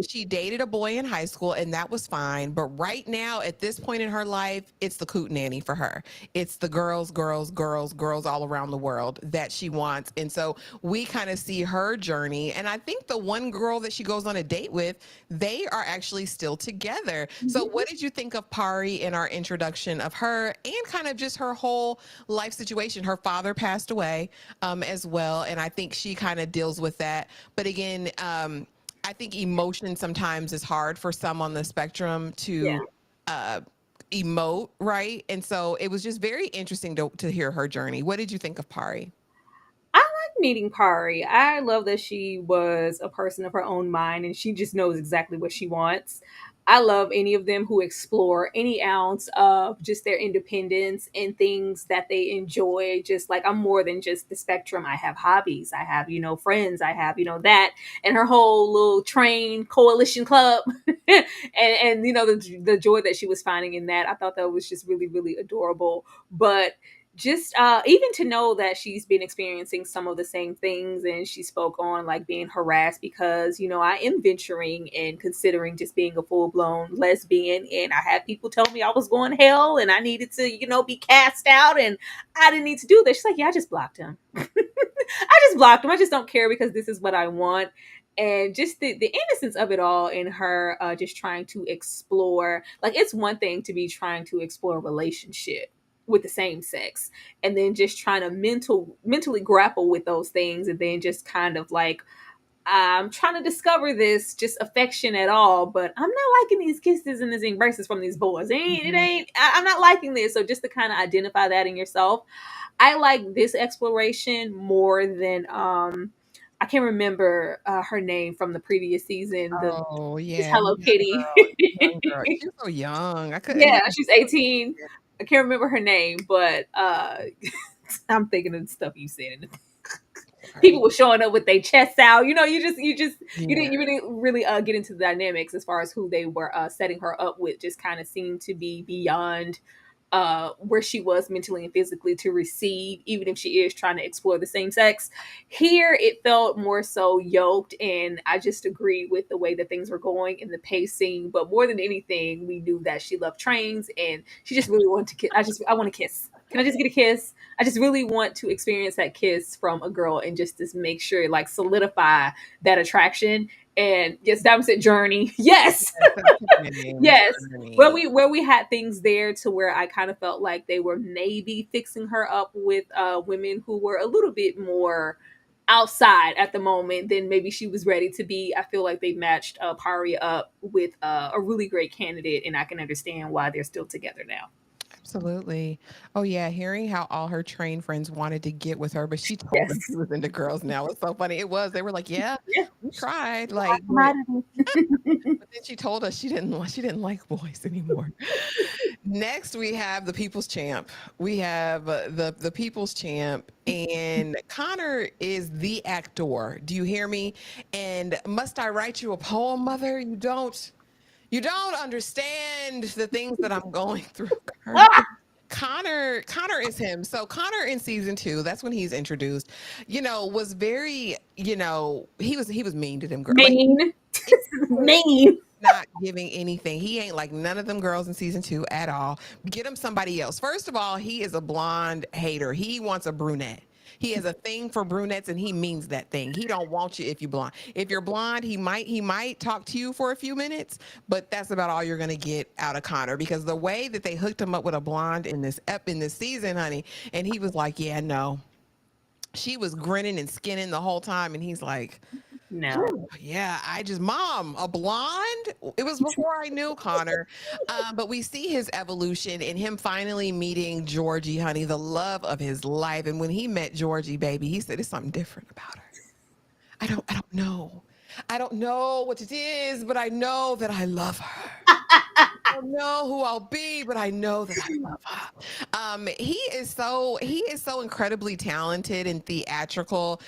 S4: She dated a boy in high school, and that was fine. But right now, at this point in her life, it's the coot nanny for her. It's the girls, girls, girls, girls all around the world that she wants. And so we kind of see her journey. And I think the one girl that she goes on a date with, they are actually still together. So, what did you think of Pari in our introduction of her and kind of just her whole life situation? Her father passed away as well. And I think she kind of deals with that. But again, I think emotion sometimes is hard for some on the spectrum
S2: Yeah.
S4: to uh, emote, right? And so it was just very interesting to hear her journey. What did you think of Pari?
S2: I like meeting Pari. I love that she was a person of her own mind and she just knows exactly what she wants. I love any of them who explore any ounce of just their independence and things that they enjoy. Just like I'm more than just the spectrum. I have hobbies. I have, friends. I have, that and her whole little train coalition club and the joy that she was finding in that. I thought that was just really, really adorable. But just even to know that she's been experiencing some of the same things, and she spoke on like being harassed because I am venturing and considering just being a full-blown lesbian, and I had people tell me I was going to hell and I needed to be cast out, and I didn't need to do this. She's like, yeah, I just blocked him. I just don't care because this is what I want. And just the innocence of it all in her just trying to explore, like, it's one thing to be trying to explore a relationship with the same sex and then just trying to mentally grapple with those things, and then just kind of like, I'm trying to discover this just affection at all, but I'm not liking these kisses and these embraces from these boys. I'm not liking this. So just to kind of identify that in yourself, I like this exploration more than I can't remember her name from the previous season, the
S4: Oh yeah,
S2: Hello Kitty.
S4: young girl. She's so young. I couldn't.
S2: Yeah, she's 18. I can't remember her name, but I'm thinking of the stuff you said. And people
S4: Sorry.
S2: were showing up with their chests out. You
S4: Yeah.
S2: didn't really get into the dynamics as far as who they were setting her up with. Just kind of seemed to be beyond where she was mentally and physically to receive, even if she is trying to explore the same sex. Here, it felt more so yoked, and I just agreed with the way that things were going and the pacing. But more than anything, we knew that she loved trains, and she just really wanted to kiss. I want to kiss. Can I just get a kiss? I just really want to experience that kiss from a girl, and just to make sure, like, solidify that attraction. And yes, Diamond said Journey. Yes.
S4: Yes, that's his name,
S2: Yes.
S4: Journey.
S2: Where we had things there to where I kind of felt like they were maybe fixing her up with women who were a little bit more outside at the moment than maybe she was ready to be. I feel like they matched Pari up with a really great candidate, and I can understand why they're still together now.
S4: Absolutely. Oh yeah, hearing how all her trained friends wanted to get with her, but she told them she
S2: Yes.
S4: was into girls now. It's so funny. It was. They were like, "Yeah,
S2: Yeah.
S4: we tried."
S2: Commodity.
S4: But then she told us she didn't like boys anymore. Next, we have the People's Champ. We have the People's Champ, and Connor is the actor. Do you hear me? And must I write you a poem, Mother? You don't understand the things that I'm going through currently. Connor is him. So Connor in season 2, that's when he's introduced, was very, he was mean to them girls. Like
S2: Mean.
S4: it was
S2: Mean.
S4: not giving anything. He ain't like none of them girls in season 2 at all. Get him somebody else. First of all, he is a blonde hater. He wants a brunette. He has a thing for brunettes and he means that thing. He don't want you if you're blonde. If you're blonde, he might talk to you for a few minutes, but that's about all you're gonna get out of Connor because the way that they hooked him up with a blonde in this season, honey, and he was like, yeah, no. She was grinning and skinning the whole time, and he's like,
S2: No.
S4: "Ooh, yeah, Mom, a blonde?" It was before I knew Connor. But we see his evolution in him finally meeting Georgie, honey, the love of his life. And when he met Georgie, baby, he said, "It's something different about her. I don't know. I don't know what it is, but I know that I love her. I don't know who I'll be, but I know that I love her." He is so incredibly talented and theatrical.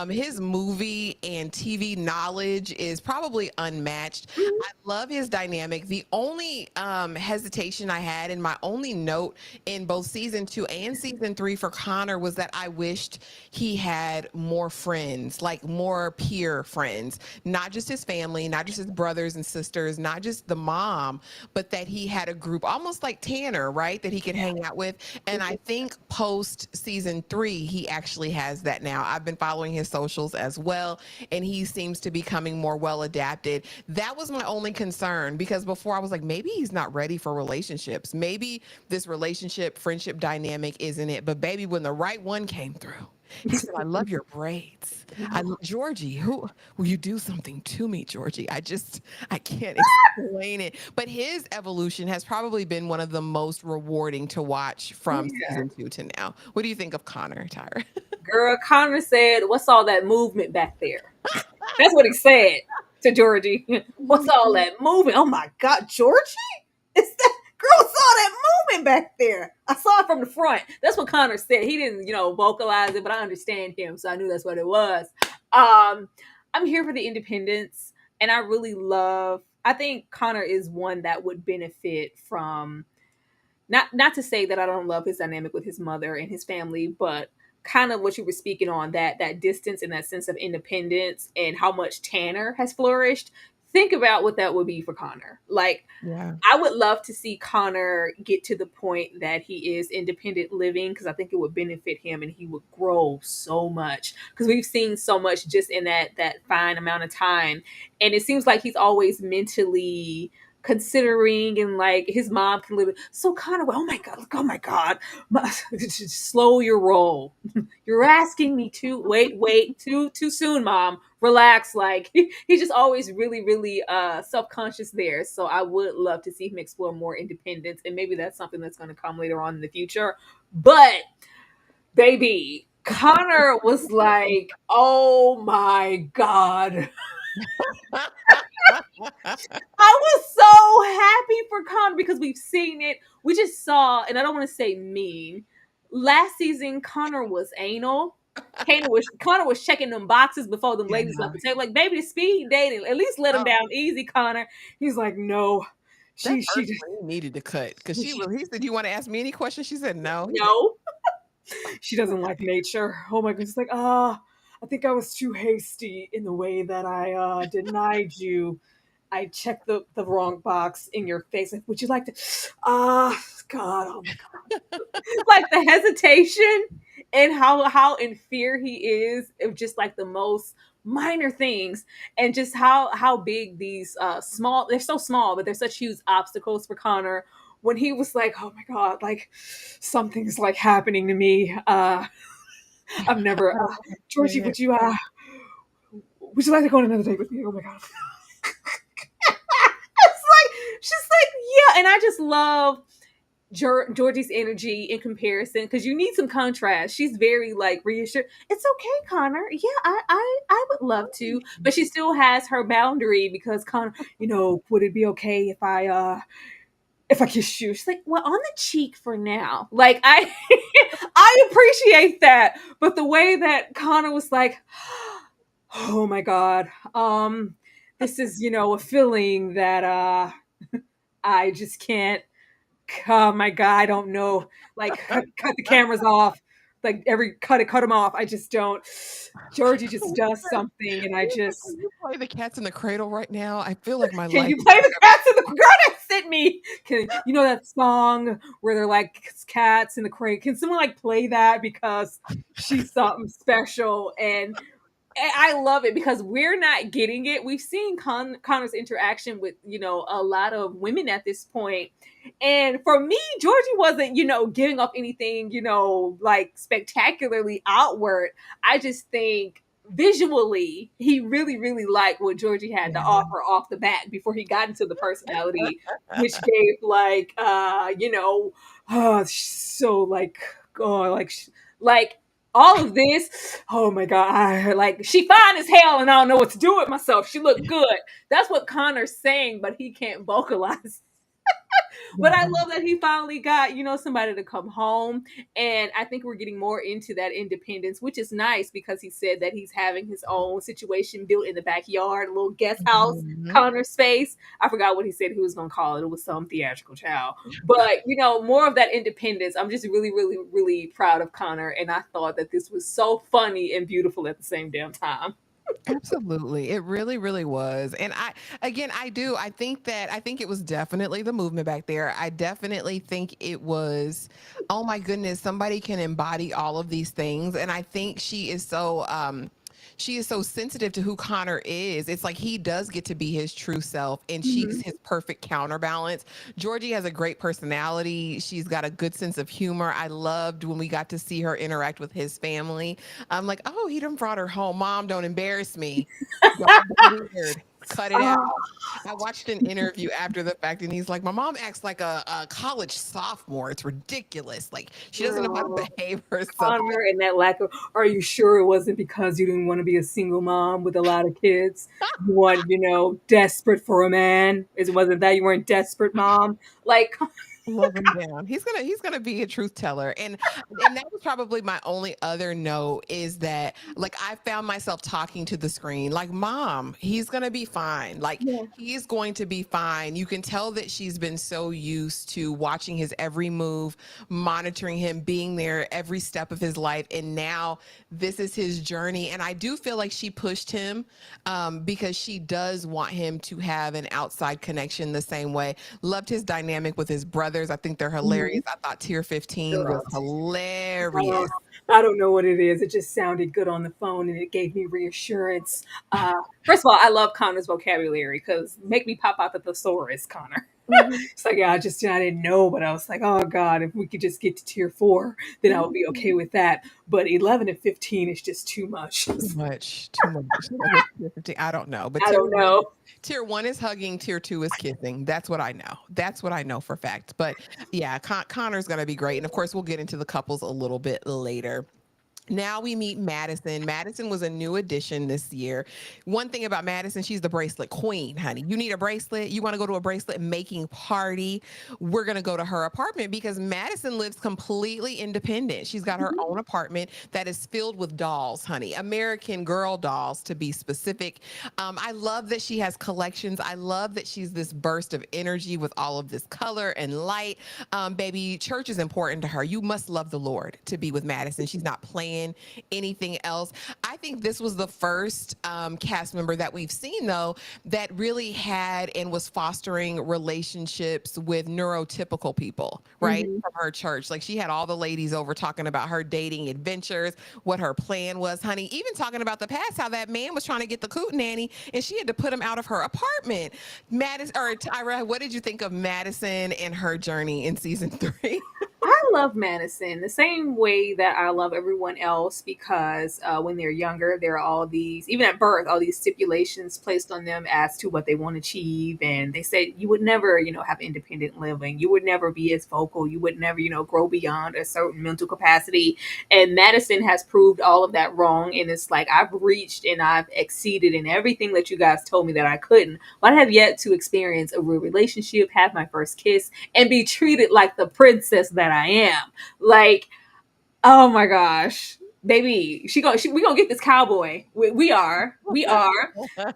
S4: His movie and TV knowledge is probably unmatched. I love his dynamic. The only hesitation I had, and my only note in both season 2 and season 3 for Connor was that I wished he had more friends, like more peer friends, not just his family, not just his brothers and sisters, not just the mom, but that he had a group almost like Tanner, right? That he could hang out with. And I think post season 3, he actually has that now. I've been following his socials as well, and he seems to be becoming more well adapted. That was my only concern because before I was like, maybe he's not ready for relationships. Maybe this relationship, friendship dynamic isn't it. But baby, when the right one came through, he said, "I love your braids. Georgie, who will you do something to me, Georgie? I can't explain it." But his evolution has probably been one of the most rewarding to watch from
S2: Yeah.
S4: season 2 to now. What do you think of Connor, Tyra?
S2: Girl, Connor said, "What's all that movement back there?" That's what he said to Georgie. "What's all that movement?" Oh my God, Georgie? It's that girl saw that movement back there. I saw it from the front. That's what Connor said. He didn't, vocalize it, but I understand him, so I knew that's what it was. I'm here for the independence, and I really love. I think Connor is one that would benefit from not to say that I don't love his dynamic with his mother and his family, but kind of what you were speaking on, that distance and that sense of independence and how much Tanner has flourished. Think about what that would be for Connor. Like,
S4: Yeah.
S2: I would love to see Connor get to the point that he is independent living because I think it would benefit him and he would grow so much because we've seen so much just in that fine amount of time, and it seems like he's always mentally considering and like his mom can live. So Connor, oh my god, just slow your roll. You're asking me to wait, too soon, mom. Relax. Like he's just always really, really self-conscious there. So I would love to see him explore more independence, and maybe that's something that's going to come later on in the future. But baby, Connor was like, oh my god. I was so happy for Connor because we've seen it. We just saw, and I don't want to say mean. Last season, Connor was anal. Connor was checking them boxes before them
S4: Yeah.
S2: ladies left the table. Like, baby, the speed dating. At least let him
S4: Oh,
S2: down easy, Connor. He's like, no.
S4: that
S2: She
S4: first one he needed to cut because he said, "You want to ask me any questions?" She said, "No." He's like,
S2: no. She doesn't like nature. Oh my goodness. Like, I think I was too hasty in the way that I denied you. I checked the wrong box in your face. Like, would you like to? God, oh my God. Like the hesitation and how in fear he is of just like the most minor things, and just how big these small, they're so small but they're such huge obstacles for Connor. When he was like, oh my god, like something's like happening to me, I've never Georgie, would you like to go on another date with me? Oh my god. It's like, she's like, yeah. And I just love Georgie's energy in comparison, because you need some contrast. She's very like reassured. It's okay, Connor. Yeah, I would love to, but she still has her boundary, because Connor, would it be okay if I kiss you? She's like, well, on the cheek for now. Like, I I appreciate that. But the way that Connor was like, oh my God, this is, a feeling that I just can't, oh my God, I don't know. Like, cut the cameras off. Like, cut them off. I just don't. Georgie just does something, and I just.
S4: Can you play the cats in the cradle right now? I feel like my
S2: Can
S4: life.
S2: you play the cats in the girl that sent me? Can you know that song where they're like cats in the cradle? Can someone like play that, because she's something special, and I love it, because we're not getting it. We've seen Connor's interaction with, a lot of women at this point. And for me, Georgie wasn't, giving up anything, like spectacularly outward. I just think visually, he really, really liked what Georgie had to offer off the bat before he got into the personality, which gave like, so like, oh, like, all of this, oh my god, like, she fine as hell and I don't know what to do with myself. She looked good. That's what Connor's saying, but he can't vocalize. But I love that he finally got, somebody to come home. And I think we're getting more into that independence, which is nice, because he said that he's having his own situation built in the backyard, a little guest house, Connor space. I forgot what he said he was going to call it. It was some theatrical child. But, more of that independence. I'm just really, really, really proud of Connor. And I thought that this was so funny and beautiful at the same damn time.
S4: Absolutely. It really, really was. And I think it was definitely the movement back there. I definitely think it was, oh my goodness, somebody can embody all of these things. And I think she is so sensitive to who Connor is. It's like he does get to be his true self, and she's his perfect counterbalance. Georgie has a great personality. She's got a good sense of humor. I loved when we got to see her interact with his family. I'm like, oh, he done brought her home. Mom, don't embarrass me. Y'all are weird. Cut it out. I watched an interview after the fact, and he's like, my mom acts like a college sophomore. It's ridiculous. Like, she doesn't know how to behave herself.
S2: Connor, and that lack of, are you sure it wasn't because you didn't want to be a single mom with a lot of kids? You weren't, desperate for a man? It wasn't that you weren't desperate, mom? Like,
S4: Love him down. He's gonna be a truth teller, and that was probably my only other note, is that like I found myself talking to the screen like, Mom, he's gonna be fine. Like, he's going to be fine. You can tell that she's been so used to watching his every move, monitoring him, being there every step of his life, and now this is his journey. And I do feel like she pushed him because she does want him to have an outside connection the same way. Loved his dynamic with his brother. I think they're hilarious. I thought Tier 15 was hilarious.
S2: I don't know what it is. It just sounded good on the phone, and it gave me reassurance. First of all, I love Connor's vocabulary, because make me pop out the thesaurus, Connor. It's like, yeah, I didn't know, but I was like, oh God, if we could just get to tier 4, then I would be okay with that. But 11 and 15 is just too much.
S4: Too much. I don't know. But
S2: I don't know.
S4: Tier 1 is hugging, tier 2 is kissing. That's what I know. That's what I know for fact. But yeah, Connor's going to be great. And of course, we'll get into the couples a little bit later. Now we meet Madison. Madison was a new addition this year. One thing about Madison, she's the bracelet queen, honey. You need a bracelet? You want to go to a bracelet making party? We're going to go to her apartment, because Madison lives completely independent. She's got her own apartment that is filled with dolls, honey. American Girl dolls, to be specific. I love that she has collections. I love that she's this burst of energy with all of this color and light. Baby, church is important to her. You must love the Lord to be with Madison. She's not playing saying anything else. I think this was the first cast member that we've seen, though, that really had and was fostering relationships with neurotypical people, right?
S2: Hmm.
S4: From her church. Like she had all the ladies over talking about her dating adventures, what her plan was, honey, even talking about the past, how that man was trying to get the coot nanny and she had to put him out of her apartment. Madison or Tyra, what did you think of Madison and her journey in season 3?
S2: I love Madison the same way that I love everyone else because when they're younger, there are all these, even at birth, all these stipulations placed on them as to what they want to achieve. And they said you would never, have independent living. You would never be as vocal. You would never, grow beyond a certain mental capacity. And Madison has proved all of that wrong. And it's like I've reached and I've exceeded in everything that you guys told me that I couldn't. But I have yet to experience a real relationship, have my first kiss, and be treated like the princess that I am. Like, oh my gosh, baby, we gonna get this cowboy. We are.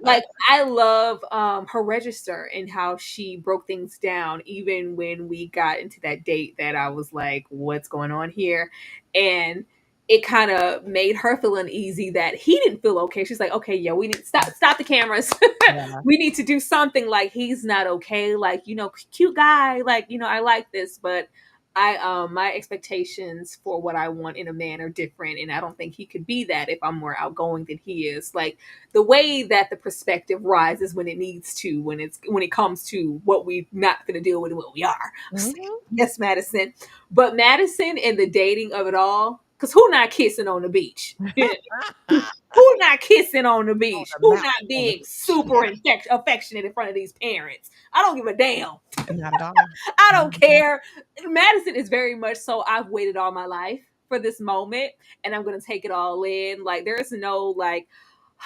S2: Like, I love her register and how she broke things down. Even when we got into that date, that I was like, what's going on here? And it kind of made her feel uneasy that he didn't feel okay. She's like, okay, yo, we need to stop the cameras.
S4: Yeah.
S2: We need to do something. Like, he's not okay. Like, cute guy. Like, I like this, but my expectations for what I want in a man are different, and I don't think he could be that if I'm more outgoing than he is. Like, the way that the perspective rises when it needs to, when it comes to what we're not going to deal with and what we are.
S4: Mhm.
S2: Yes, Madison. But Madison and the dating of it all, because who not kissing on the beach? Who not kissing on the
S4: On
S2: beach?
S4: the
S2: Who
S4: mountain,
S2: not
S4: on the
S2: being
S4: beach.
S2: super affectionate in front of these parents? I don't give a damn.
S4: Not at all.
S2: I don't care. Madison is very much so. I've waited all my life for this moment, and I'm gonna take it all in. Like, there is no like,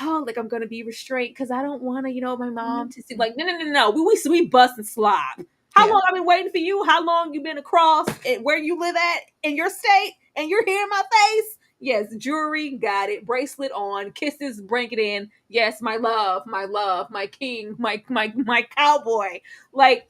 S2: oh, like I'm gonna be restrained because I don't want to, my mom to see. Like, no. We bust and slide. How
S4: Yeah.
S2: long I've been waiting for you? How long you been across and where you live at in your state, and you're here in my face? Yes, jewelry, got it. Bracelet on, kisses, bring it in. Yes, my love, my king, my cowboy. Like,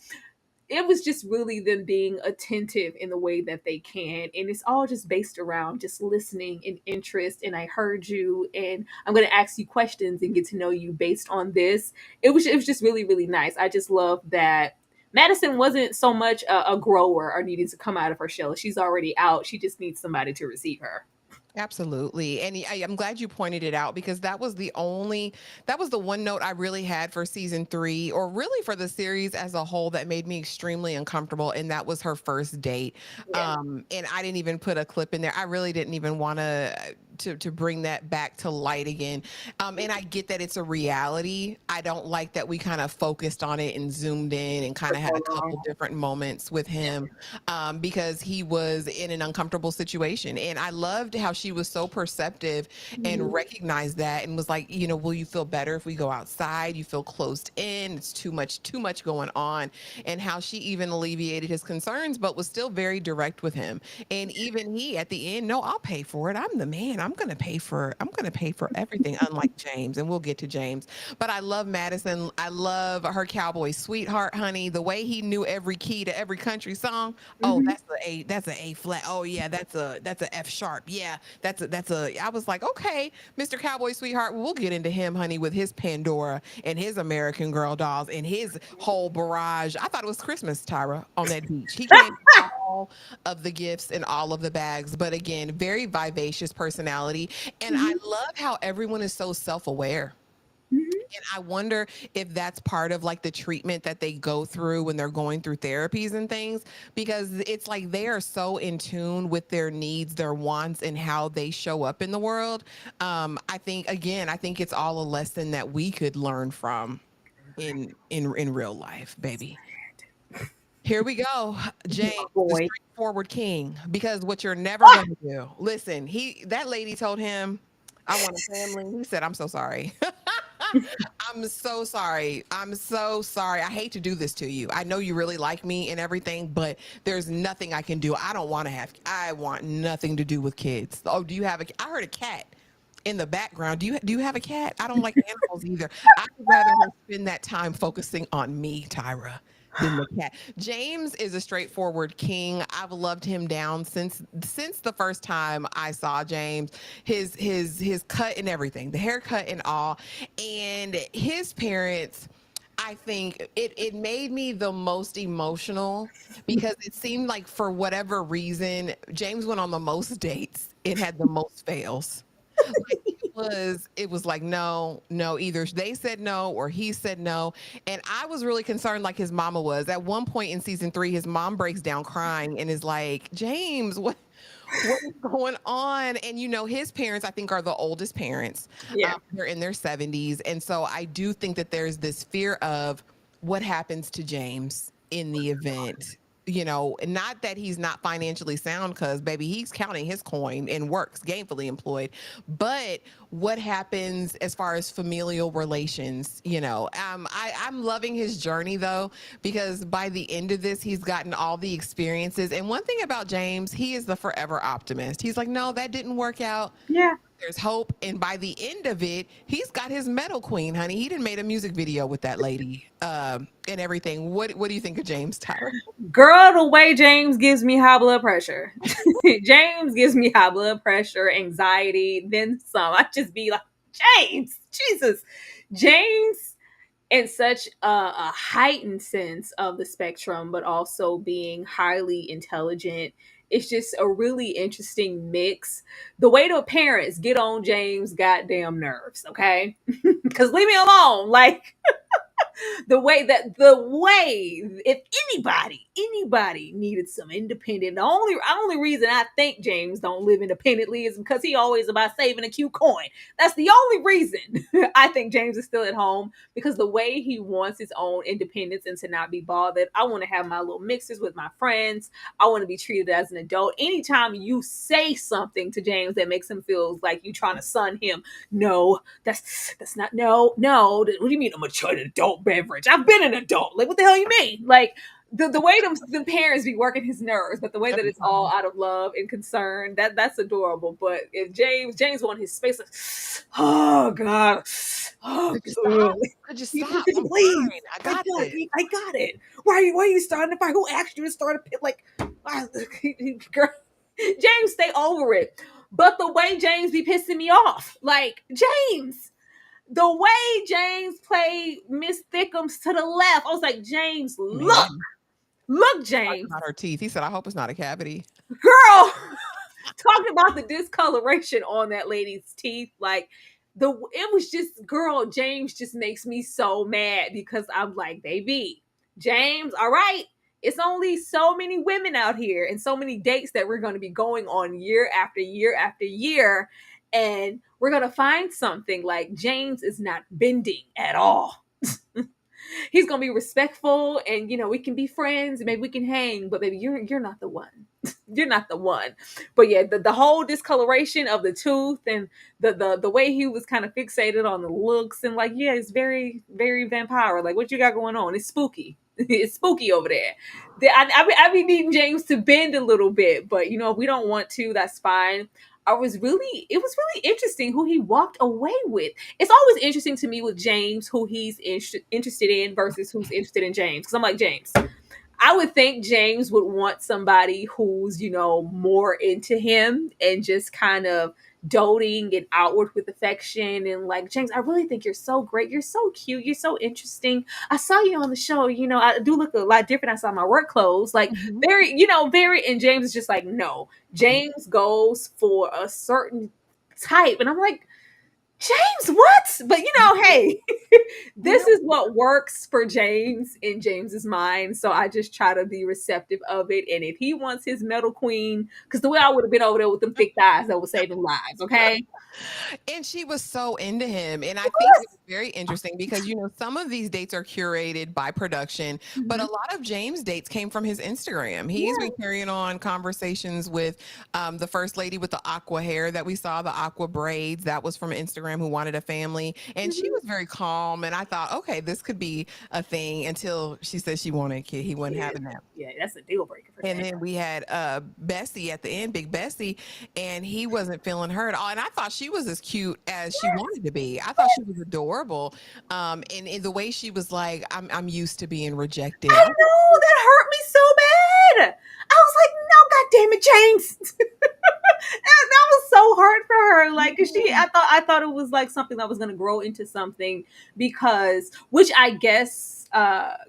S2: it was just really them being attentive in the way that they can, and it's all just based around just listening and interest. And I heard you, and I'm going to ask you questions and get to know you based on this. It was just really, really nice. I just love that Madison wasn't so much a grower or needing to come out of her shell. She's already out. She just needs somebody to receive her.
S4: Absolutely. And I'm glad you pointed it out because that was the one note I really had for season 3, or really for the series as a whole, that made me extremely uncomfortable. And that was her first date.
S2: Yeah.
S4: And I didn't even put a clip in there. I really didn't even want to bring that back to light again. And I get that it's a reality. I don't like that we kind of focused on it and zoomed in and kind of had a couple different moments with him, because he was in an uncomfortable situation. And I loved how she was so perceptive and recognized that and was like, will you feel better if we go outside? You feel closed in. It's too much going on. And how she even alleviated his concerns, but was still very direct with him. And even he at the end, no, I'll pay for it. I'm the man. I'm going to pay for everything, unlike James. And we'll get to James. But I love Madison. I love her cowboy sweetheart, honey. The way he knew every key to every country song. Oh, that's an A flat. Oh yeah, that's a F sharp. Yeah, I was like, okay, Mr. Cowboy Sweetheart, we'll get into him, honey, with his Pandora and his American Girl dolls and his whole barrage. I thought it was Christmas, Tyra, on that beach. He came with all of the gifts and all of the bags, but again, very vivacious personality. And I love how everyone is so self-aware. And I wonder if that's part of like the treatment that they go through when they're going through therapies and things, because it's like they are so in tune with their needs, their wants, and how they show up in the world. I think it's all a lesson that we could learn from in real life, baby. Here we go, James, the
S2: Boy.
S4: straightforward king. Because what you're never going to do. Listen, that lady told him, "I want a family." He said, "I'm so sorry." I'm so sorry. I'm so sorry. I hate to do this to you. I know you really like me and everything, but there's nothing I can do. I want nothing to do with kids. Oh, do you have I heard a cat in the background. Do you have a cat? I don't like animals either. I'd rather her spend that time focusing on me, Tyra. than the cat. James is a straightforward king. I've loved him down since the first time I saw James. His cut and everything, the haircut and all, and his parents. I think it made me the most emotional because it seemed like for whatever reason, James went on the most dates and had the most fails. Like it was like no, either they said no or he said no. And I was really concerned like his mama was. At one point in season 3, his mom breaks down crying and is like, James, what is going on? And his parents, I think, are the oldest parents.
S2: Yeah.
S4: They're in their 70s. And so I do think that there's this fear of what happens to James in the event. Not that he's not financially sound, because baby, he's counting his coin and works gainfully employed, but what happens as far as familial relations? I'm loving his journey though, because by the end of this, he's gotten all the experiences. And one thing about James, he is the forever optimist. He's like, no, that didn't work out.
S2: Yeah.
S4: There's hope. And by the end of it, he's got his metal queen, honey. He done made a music video with that lady and everything. What do you think of James, Tyler?
S2: Girl, the way James gives me high blood pressure. James gives me high blood pressure, anxiety, then some. I just be like, James, Jesus. James, in such a heightened sense of the spectrum, but also being highly intelligent. It's just a really interesting mix. The way the parents get on James' goddamn nerves, okay? Because leave me alone. Like, the way if anybody needed some independent, the only reason I think James don't live independently is because he always about saving a cute coin. That's the only reason I think James is still at home, because the way he wants his own independence and to not be bothered. I want to have my little mixers with my friends. I want to be treated as an adult. Anytime you say something to James that makes him feel like you trying to son him, no, that's not, no. What do you mean a mature adult beverage? I've been an adult. Like, what the hell you mean? Like, the way the parents be working his nerves, but the way that it's all out of love and concern, that's adorable. But if James want his space, like, oh God, oh God.
S4: Could you stop?
S2: Please,
S4: I got it.
S2: I got it. Why are you starting a fight? Who asked you to start a pit? Like, girl, James, stay over it. But the way James be pissing me off, like, James, the way James played Miss Thickums to the left, I was like, James, look, James.
S4: About her teeth. He said, I hope it's not a cavity.
S2: Girl, talking about the discoloration on that lady's teeth, like, it was just, girl, James just makes me so mad, because I'm like, baby, James, all right, it's only so many women out here and so many dates that we're going to be going on year after year after year, and we're going to find something. Like, James is not bending at all. He's going to be respectful, and we can be friends, maybe we can hang, but baby, you're not the one. You're not the one. But yeah, the whole discoloration of the tooth, and the way he was kind of fixated on the looks, and like, yeah, it's very, very vampire. Like, what you got going on? It's spooky. It's spooky over there. I be needing James to bend a little bit, but if we don't want to, that's fine. It was really interesting who he walked away with. It's always interesting to me with James who he's interested in versus who's interested in James. Because I'm like, James, I would think James would want somebody who's, more into him and just kind of doting and outward with affection. And like, James, I really think you're so great. You're so cute. You're so interesting. I saw you on the show. I do look a lot different. I saw my work clothes. Like, very, and James is just like, no. James goes for a certain type. And I'm like, James, what? But hey, this is what works for James in James's mind. So I just try to be receptive of it. And if he wants his metal queen, because the way I would have been over there with them thick thighs that was saving lives, okay?
S4: And she was so into him. And I think it's very interesting because, some of these dates are curated by production, but a lot of James' dates came from his Instagram. He's been carrying on conversations with the first lady with the aqua hair that we saw, the aqua braids. That was from Instagram, who wanted a family. And she was very calm. And I thought, okay, this could be a thing, until she said she wanted a kid. He wasn't having that.
S2: Yeah, that's a deal breaker for
S4: And then we had Bessie at the end, Big Bessie, and he wasn't feeling her at all. And I thought she was as cute as she wanted to be. I thought she was adorable. And in the way she was like, I'm used to being rejected.
S2: I know, that hurt me so bad. I was like, no, God damn it, James. That was so hard for her. Like, 'cause I thought it was like something that was gonna grow into something, because, which I guess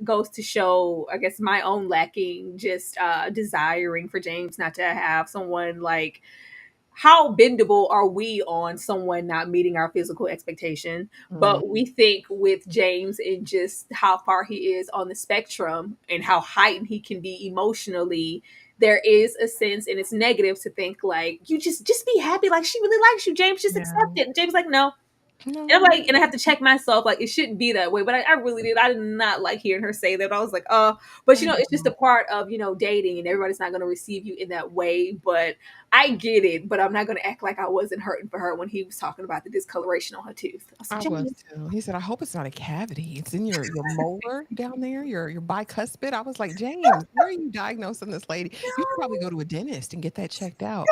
S2: goes to show, I guess, my own lacking, just desiring for James not to have someone like, how bendable are we on someone not meeting our physical expectation? But we think with James and just how far he is on the spectrum and how heightened he can be emotionally, there is a sense, and it's negative to think like, you just be happy, like she really likes you, James, just accept it. And James like, no. And I'm like, and I have to check myself, like, it shouldn't be that way. But I really did. I did not like hearing her say that. I was like, oh, but it's just a part of, dating, and everybody's not going to receive you in that way. But I get it. But I'm not going to act like I wasn't hurting for her when he was talking about the discoloration on her tooth.
S4: I was too. He said, I hope it's not a cavity. It's in your molar down there, your bicuspid. I was like, James, where are you diagnosing this lady? You should probably go to a dentist and get that checked out.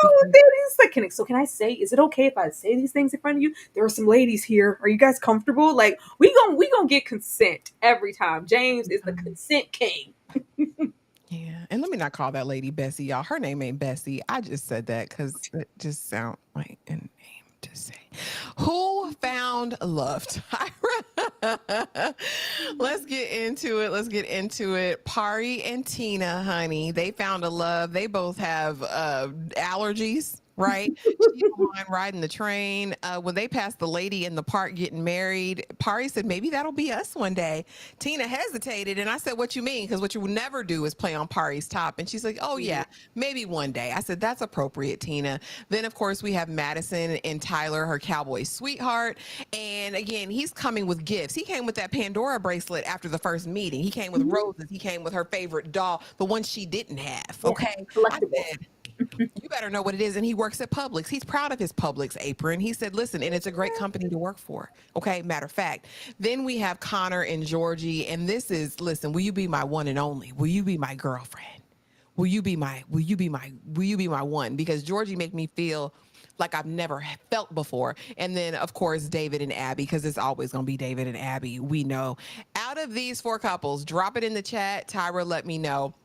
S2: So can I say, is it okay if I say these things in front of you? There are some ladies here. Are you guys comfortable? Like, we gonna get consent every time. James is the consent king.
S4: Yeah. And let me not call that lady Bessie, y'all. Her name ain't Bessie. I just said that because it just sounds like a name to say. Who found love, Tyra? Let's get into it. Pari and Tina, honey, they found a love. They both have allergies. Right? She's the one riding the train. When they passed the lady in the park getting married, Pari said, maybe that'll be us one day. Tina hesitated, and I said, what you mean? Because what you would never do is play on Pari's top. And she's like, oh, yeah, maybe one day. I said, that's appropriate, Tina. Then, of course, we have Madison and Tyler, her cowboy sweetheart. And again, he's coming with gifts. He came with that Pandora bracelet after the first meeting. He came with roses. He came with her favorite doll, the one she didn't have. Okay. I said, you better know what it is. And he works at Publix. He's proud of his Publix apron. He said, listen, and it's a great company to work for. Okay. Matter of fact, then we have Connor and Georgie. And this is, listen, will you be my one and only? Will you be my girlfriend? Will you be my one? Because Georgie make me feel like I've never felt before. And then, of course, David and Abby, because it's always going to be David and Abby. We know. Out of these four couples, drop it in the chat. Tyra, let me know.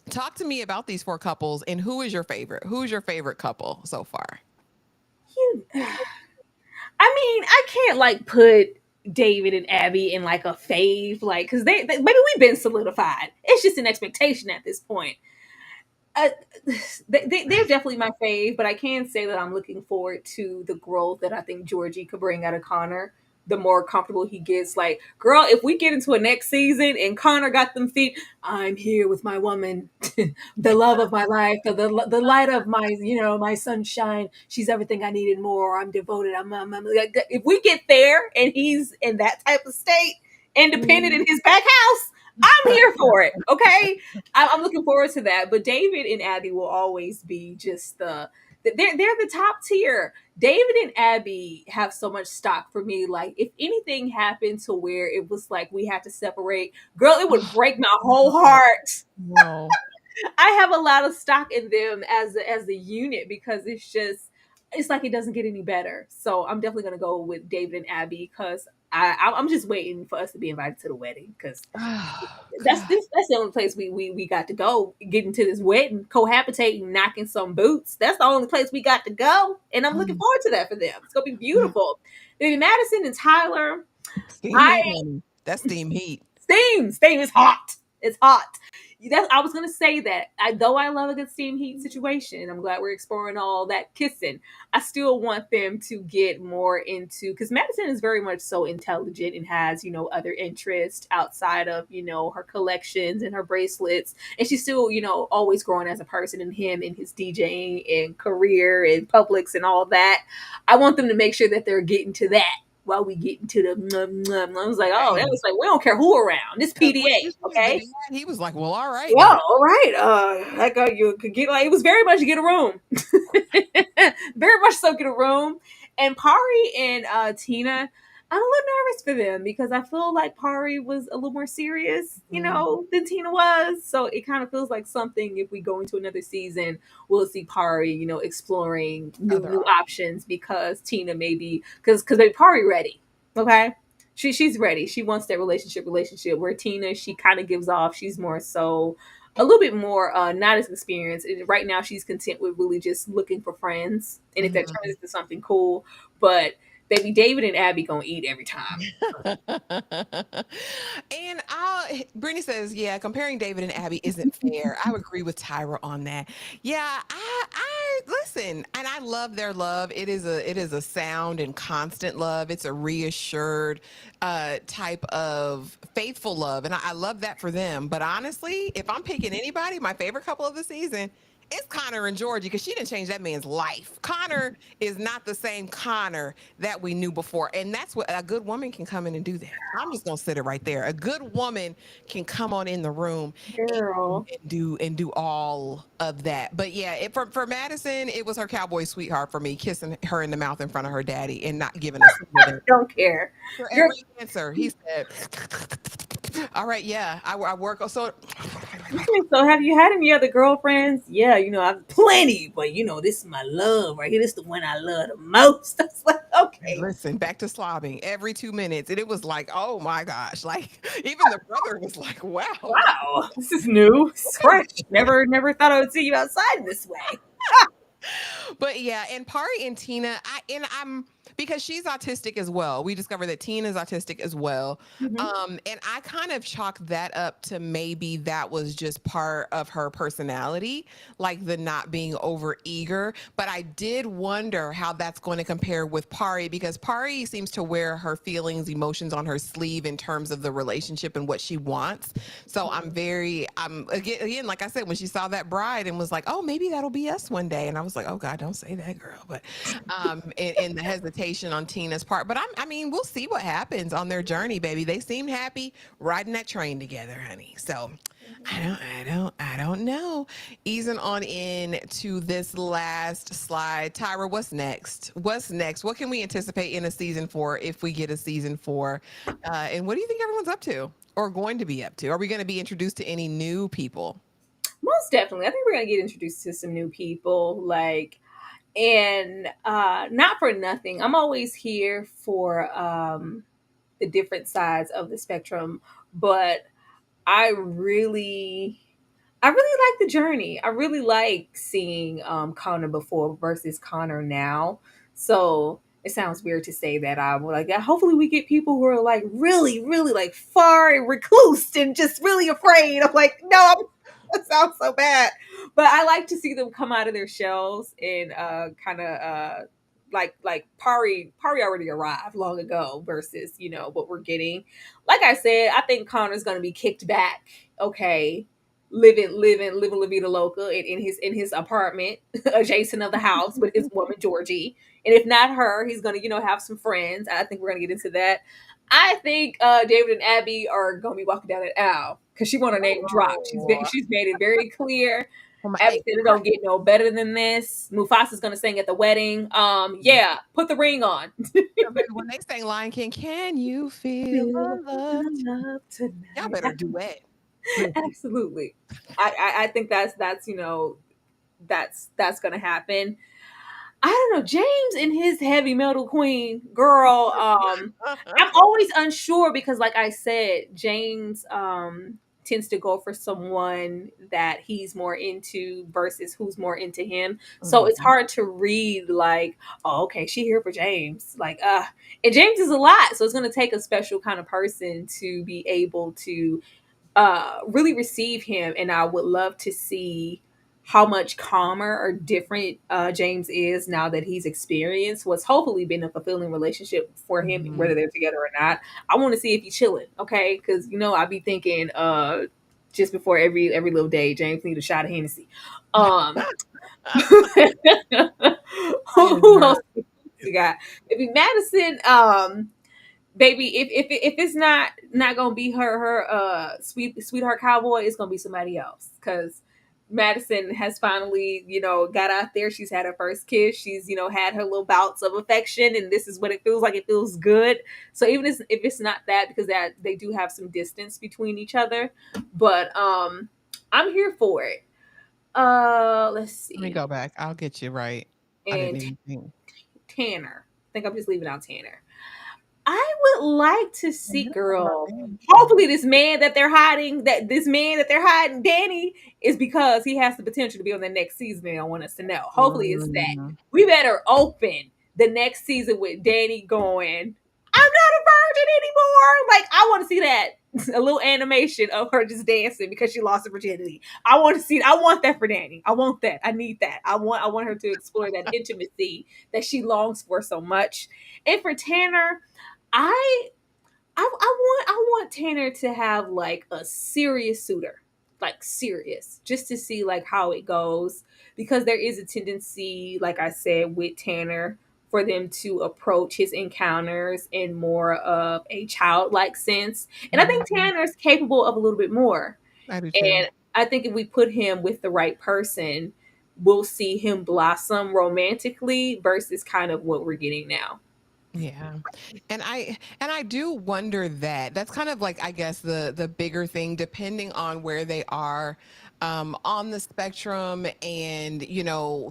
S4: Talk to me about these four couples, and who is your favorite? Who's your favorite couple so far?
S2: I can't like put David and Abby in like a fave, like, because they maybe we've been solidified. It's just an expectation at this point. They're definitely my fave, but I can say that I'm looking forward to the growth that I think Georgie could bring out of Connor. The more comfortable he gets, like, girl, if we get into a next season and Connor got them feet, I'm here with my woman, the love of my life, the light of my, my sunshine. She's everything I need and more. I'm devoted. I'm like, if we get there and he's in that type of state, independent in his back house, I'm here for it. Okay. I'm looking forward to that. But David and Abby will always be just they're the top tier. David and Abby have so much stock for me. Like, if anything happened to where it was like we had to separate, girl, it would break my whole heart.
S4: No.
S2: I have a lot of stock in them as a unit, because it's like it doesn't get any better. So I'm definitely gonna go with David and Abby, because I'm just waiting for us to be invited to the wedding, because that's the only place we got to go, getting to this wedding, cohabitating, knocking some boots. That's the only place we got to go, and I'm looking forward to that for them. It's gonna be beautiful. Maybe Madison and Tyler.
S4: Steam heat. That's steam heat.
S2: Steam is hot. It's hot. I was going to say that. Though I love a good steam heat situation, I'm glad we're exploring all that kissing, I still want them to get more into, because Madison is very much so intelligent and has, other interests outside of, her collections and her bracelets. And she's still, always growing as a person, and him and his DJing and career and Publix and all that. I want them to make sure that they're getting to that while we get into the I was like, oh, that was like, we don't care who around. This PDA, okay?
S4: He was like, well, all right.
S2: Well, all right. Like, you could get, like, it was very much get a room. Very much so get a room. And Pari and Tina, I'm a little nervous for them because I feel like Pari was a little more serious, than Tina was. So it kind of feels like something, if we go into another season, we'll see Pari, exploring
S4: Other
S2: new
S4: options.
S2: options because Tina maybe because Pari ready. Okay. She's ready. She wants that relationship where Tina, she kind of gives off. She's more so a little bit more not as experienced. And right now she's content with really just looking for friends. And if that
S4: Mhm.
S2: turns into something cool, but baby David and Abby gonna eat every time.
S4: And Brittany says, yeah, comparing David and Abby isn't fair. I would agree with Tyra on that. Yeah, I listen, and I love their love. It is a sound and constant love. It's a reassured type of faithful love, and I love that for them. But honestly, if I'm picking anybody, my favorite couple of the season, it's Connor and Georgie because she didn't change that man's life. Connor is not the same Connor that we knew before. And that's what a good woman can come in and do that. I'm just gonna sit it right there. A good woman can come on in the room
S2: Girl.
S4: and do all of that. But yeah, for Madison, it was her cowboy sweetheart for me, kissing her in the mouth in front of her daddy and not giving a single damn.
S2: Don't care.
S4: For
S2: Girl,
S4: every answer, he said, "All right, yeah, I work." So
S2: so have you had any other girlfriends? Yeah, I've plenty, but this is my love right here. This is the one I love the most. I was like, okay.
S4: listen, back to slobbing every 2 minutes. And it was like, oh my gosh. Like even the brother was like, wow.
S2: Wow, this is new. It's fresh. Never thought I would see you outside this way.
S4: But yeah, and Pari and Tina, I'm because she's autistic as well. We discovered that Tina is autistic as well.
S2: Mhm.
S4: And I kind of chalked that up to maybe that was just part of her personality, like the not being over eager. But I did wonder how that's going to compare with Pari because Pari seems to wear her feelings, emotions on her sleeve in terms of the relationship and what she wants. So I'm again, like I said, when she saw that bride and was like, oh, maybe that'll be us one day. And I was like, oh God, don't say that, girl. But and the hesitation on Tina's part. But I mean, we'll see what happens on their journey, baby. They seemed happy riding that train together, honey. So I don't know. Easing on in to this last slide. Tyra, what's next? What's next? What can we anticipate in a season 4 if we get a season 4? And what do you think everyone's up to or going to be up to? Are we going to be introduced to any new people?
S2: Most definitely. I think we're gonna get introduced to some new people. And not for nothing. I'm always here for the different sides of the spectrum, but I really I really like the journey. I really like seeing Connor before versus Connor now. So it sounds weird to say that. I would like yeah, hopefully we get people who are like really, really like far and recluse and just really afraid. I'm like, no, that sounds so bad. But I like to see them come out of their shells and kind of like Pari already arrived long ago versus what we're getting. Like I said, I think Connor's gonna be kicked back. Okay, living La Vida Loca in his apartment adjacent of the house with his woman Georgie. And if not her, he's gonna have some friends. I think we're gonna get into that. I think David and Abby are gonna be walking down an aisle because she want her name dropped.
S4: Oh,
S2: She's made it very clear. Abby
S4: hey,
S2: said it don't get no better than this. Mufasa's gonna sing at the wedding. Yeah, put the ring on.
S4: when they sang Lion King, can you feel
S2: Feel
S4: the love?
S2: the love
S4: Y'all
S2: tonight.
S4: better duet.
S2: Absolutely. I think that's gonna happen. I don't know, James and his heavy metal queen girl. I'm always unsure because, like I said, James tends to go for someone that he's more into versus who's more into him. So it's
S4: Mhm.
S2: hard to read. Like, oh, okay, she here for James. And James is a lot, so it's gonna take a special kind of person to be able to really receive him. And I would love to see how much calmer or different James is now that he's experienced what's hopefully been a fulfilling relationship for him,
S4: Mhm.
S2: whether they're together or not. I want to see if he's chilling, okay? Because I be thinking just before every little day, James need a shot of Hennessy. Um,
S4: I
S2: who else
S4: deserve
S2: we got? Maybe Madison. Baby, if it's not gonna be her sweetheart cowboy, it's gonna be somebody else. Cause Madison has finally, got out there. She's had her first kiss. She's, had her little bouts of affection, and this is what it feels like. It feels good. So even if it's not that, because that they do have some distance between each other, but I'm here for it. Let's
S4: Let me
S2: see.
S4: go back. I'll get you right. I didn't
S2: And
S4: even think.
S2: Tanner. I think I'm just leaving out Tanner. I would like to
S4: I
S2: see,
S4: know about
S2: girl.
S4: Danny.
S2: Hopefully, this man that they're hiding, Danny, is because he has the potential to be on the next season. And I want us to know. Hopefully, it's that.
S4: Mm,
S2: We better open the next season with Danny going, "I'm not a virgin anymore." Like, I want to see that. A little animation of her just dancing because she lost her virginity. I want to see. I want that for Danny. I want that. I need that. I want her to explore that intimacy that she longs for so much. And for Tanner, I I want Tanner to have like a serious suitor, like serious, just to see like how it goes, because there is a tendency, like I said, with Tanner for them to approach his encounters in more of a childlike sense. And I think
S4: mhm.
S2: Tanner's capable of a little bit more.
S4: I do too.
S2: And I think if we put him with the right person, we'll see him blossom romantically versus kind of what we're getting now.
S4: Yeah. And I do wonder that. That's kind of like, I guess, the bigger thing, depending on where they are on the spectrum, and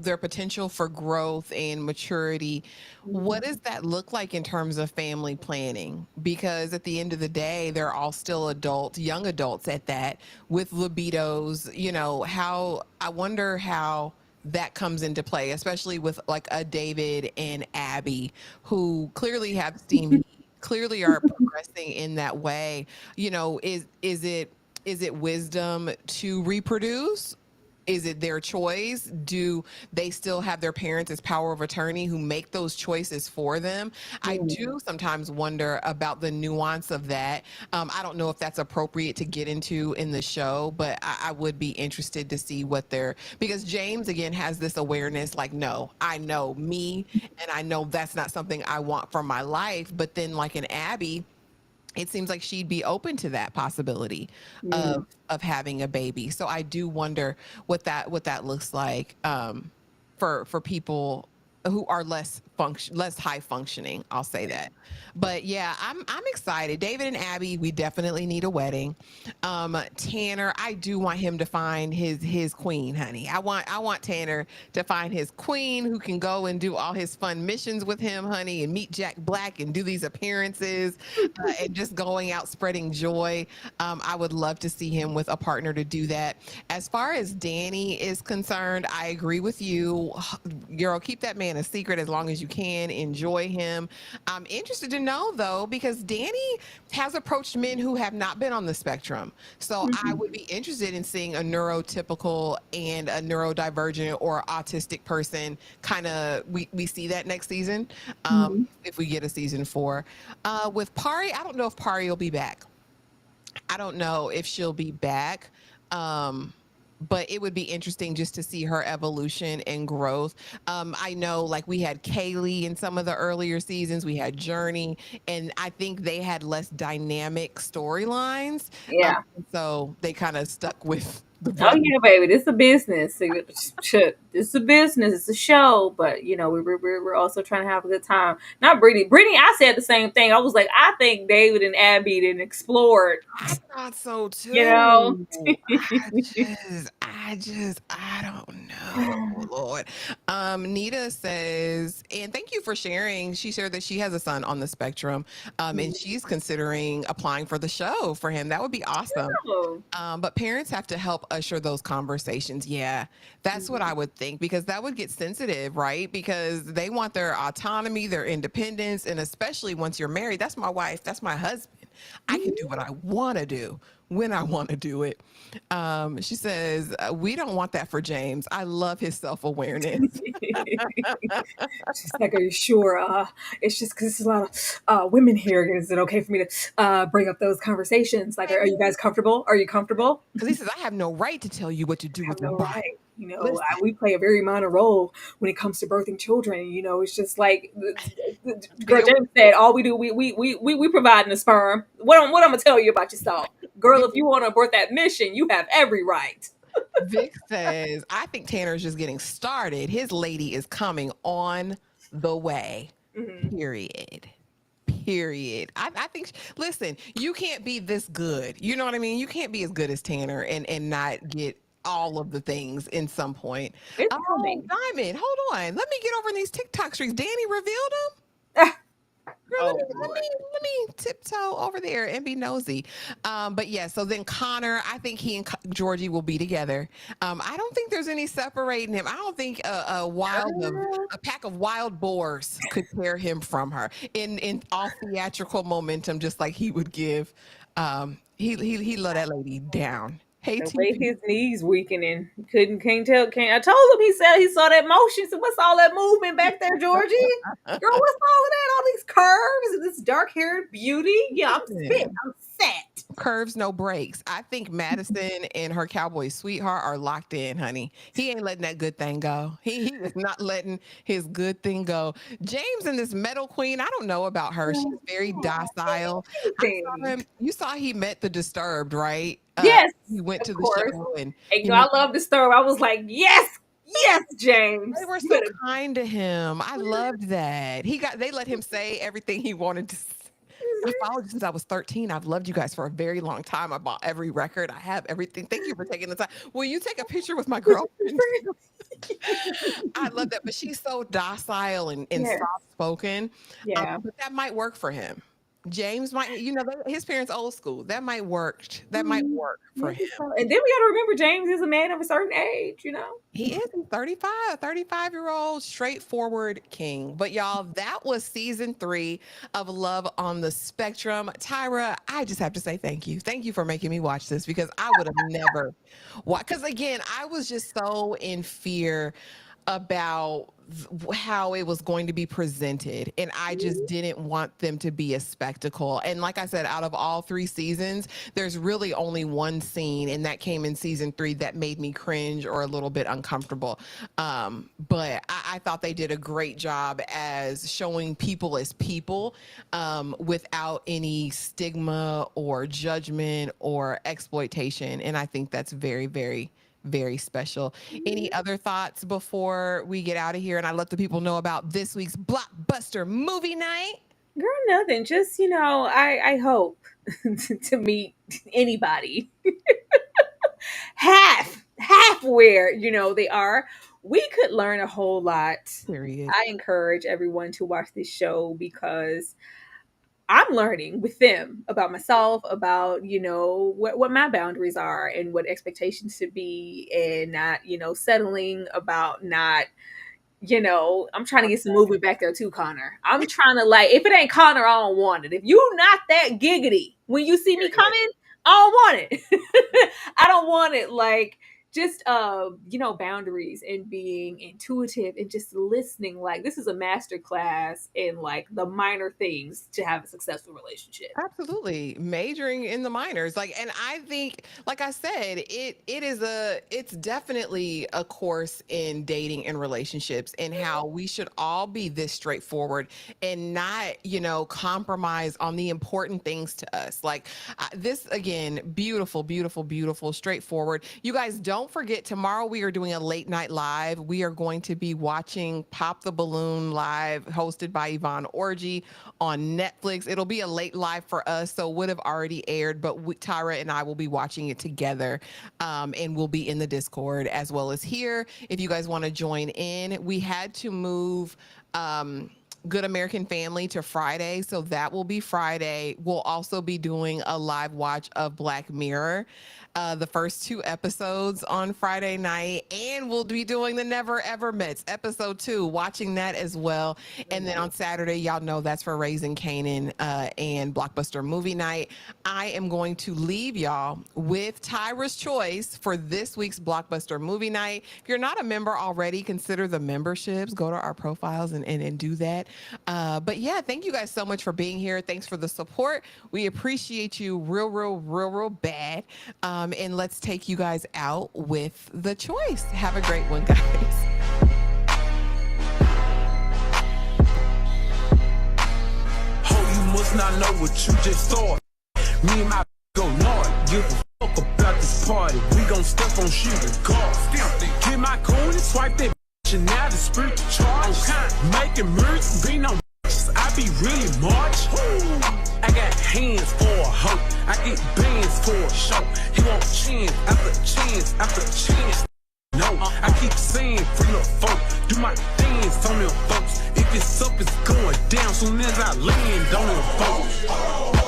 S4: their potential for growth and maturity. What does that look like in terms of family planning? Because at the end of the day, they're all still adults, young adults at that, with libidos. How, I wonder how that comes into play, especially with like a David and Abby, who clearly have steam heat, clearly are progressing in that way. Is it wisdom to reproduce? Is it their choice? Do they still have their parents as power of attorney who make those choices for them? I do sometimes wonder about the nuance of that. I don't know if that's appropriate to get into in the show, but I would be interested to see what they're, because James again has this awareness, like, no, I know me, and I know that's not something I want for my life. But then, like in Abby, it seems like she'd be open to that possibility
S2: Mm.
S4: of having a baby. So I do wonder what that looks like for people who are less high functioning. I'll say that. But yeah, I'm excited. David and Abby, we definitely need a wedding. Tanner, I do want him to find his queen, honey. I want Tanner to find his queen who can go and do all his fun missions with him, honey, and meet Jack Black and do these appearances, and just going out spreading joy. I would love to see him with a partner to do that. As far as Danny is concerned, I agree with you. Girl, keep that man a secret as long as you can. Enjoy him. I'm interested to know, though, because Danny has approached men who have not been on the spectrum. So I would be interested in seeing a neurotypical and a neurodivergent or autistic person. Kind of, we see that next season,
S2: Mhm.
S4: if we get a season 4. With Pari, I don't know if Pari will be back. I don't know if she'll be back. Um, but it would be interesting just to see her evolution and growth. I know, like, we had Kaylee in some of the earlier seasons, we had Journey, and I think they had less dynamic storylines. Um,
S2: Yeah.
S4: so they kind of stuck with the
S2: Oh
S4: brother.
S2: yeah, baby. This is a business. Shit, this is a business. It's a show, but we're also trying to have a good time. Not Brittany. Brittany, I said the same thing. I was like, I think David and Abby didn't explored.
S4: I thought so
S2: You know.
S4: too. I don't know, Lord. Nita says, and thank you for sharing. She shared that she has a son on the spectrum, and she's considering applying for the show for him. That would be awesome.
S2: Oh.
S4: But parents have to help usher those conversations. Yeah, that's what I would think, because that would get sensitive, right? Because they want their autonomy, their independence, and especially once you're married, that's my wife, that's my husband. I can do what I want to do when I want to do it. She says, we don't want that for James. I love his self awareness.
S2: She's like, "Are you sure? It's just because there's a lot of women here. Is it okay for me to bring up those conversations? Like, are you guys comfortable? Are you comfortable?
S4: Because he says, I have no right to tell you what to do
S2: Have
S4: with your
S2: no
S4: body.
S2: right.
S4: Listen,
S2: We play a very minor role when it comes to birthing children. It's just like girl
S4: deal.
S2: James said, all we do, we providing the sperm. What I'm gonna tell you about yourself, girl? If you want to abort that mission, you have every right.
S4: Vic says, I think Tanner's just getting started. His lady is coming on the way.
S2: Mhm.
S4: Period. Period. I think, listen, you can't be this good. You know what I mean? You can't be as good as Tanner and not get all of the things in some point.
S2: It's
S4: Oh,
S2: coming.
S4: Diamond, hold on. Let me get over in these TikTok streets. Danny revealed them. Girl,
S2: Oh Lord.
S4: let me tiptoe over there and be nosy. But yeah, so then Connor, I think he and Georgie will be together. I don't think there's any separating him. I don't think a pack of wild boars could tear him from her in all theatrical momentum, just like he would give. He let that lady down. Hey,
S2: The way
S4: TP.
S2: his knees weakening, can't tell. Can't. I told him. He said he saw that motion. So what's all that movement back there, Georgie? Girl, what's all of that? All these curves and this dark haired beauty. Yeah, I'm spit. I'm set.
S4: Curves, no breaks. I think Madison and her cowboy sweetheart are locked in, honey. He ain't letting that good thing go. He is not letting his good thing go. James and this metal queen, I don't know about her. She's very docile. You saw he met the Disturbed, right?
S2: Yes,
S4: He went
S2: of
S4: to the
S2: course.
S4: show and
S2: And you know, I love Disturb. I was like, yes, James.
S4: they were so kind to him. I loved that. They let him say everything he wanted to say. I followed you since I was 13. I've loved you guys for a very long time. I bought every record. I have everything. Thank you for taking the time. Will you take a picture with my girlfriend? I love that. But she's so docile and soft spoken.
S2: Yeah.
S4: But that might work for him. James might, his parents old school. That might work. That might work for him.
S2: And then we got to remember James is a man of a certain age, you know?
S4: He is 35-year-old straightforward king. But y'all, that was season 3 of Love on the Spectrum. Tyra, I just have to say thank you. Thank you for making me watch this because I would have never watched. Because again, I was just so in fear about how it was going to be presented, and I just didn't want them to be a spectacle. And like I said, out of all 3 seasons, there's really only one scene, and that came in season 3 that made me cringe or a little bit uncomfortable. But I thought they did a great job as showing people as people, without any stigma or judgment or exploitation. And I think that's very, very, very special. Any other thoughts before we get out of here and I let the people know about this week's blockbuster movie night?
S2: Girl, nothing. Just, I hope to meet anybody half where, they are. We could learn a whole lot.
S4: Period.
S2: I encourage everyone to watch this show because I'm learning with them about myself, about, what my boundaries are and what expectations should be, and not, settling about not, I'm trying to get some movement back there too, Connor. I'm trying to, if it ain't Connor, I don't want it. If you not that giggity when you see me coming, I don't want it. I don't want it. Just boundaries and being intuitive and just listening. This is a master class in the minor things to have a successful relationship.
S4: Absolutely. Majoring in the minors. And I think, like I said, it's definitely a course in dating and relationships and how we should all be this straightforward and not, compromise on the important things to us. This, again, beautiful, beautiful, beautiful, straightforward. You guys don't forget, tomorrow we are doing a late night live. We are going to be watching Pop the Balloon live, hosted by Yvonne Orji on Netflix. It'll be a late live for us, so it would have already aired, but Tyra and I will be watching it together, and we'll be in the Discord as well as here. If you guys want to join in, we had to move Good American Family to Friday, so that will be Friday. We'll also be doing a live watch of Black Mirror, the first 2 episodes on Friday night, and we'll be doing the Never Ever Mets episode 2, watching that as well. And then on Saturday, y'all know that's for Raising Kanan and Blockbuster Movie Night. I am going to leave y'all with Tyra's choice for this week's Blockbuster Movie Night. If you're not a member already, consider the memberships. Go to our profiles and do that. But yeah, thank you guys so much for being here. Thanks for the support. We appreciate you real bad. And let's take you guys out with the choice. Have a great one, guys.
S3: Oh, you must not know what you just thought. Me and my
S5: go Lord, give a fuck about this party. We gon' step on shooting cars. Get my coin and swipe that bitch, and now the spirit to charge. Making moves, be no bitches, I be really March. I got hands for a hoe, I get bands for a show. He want chance after chance after chance. No, I keep saying free little folk, do my dance on them folks. If it's up, it's going down soon as I land on them folks.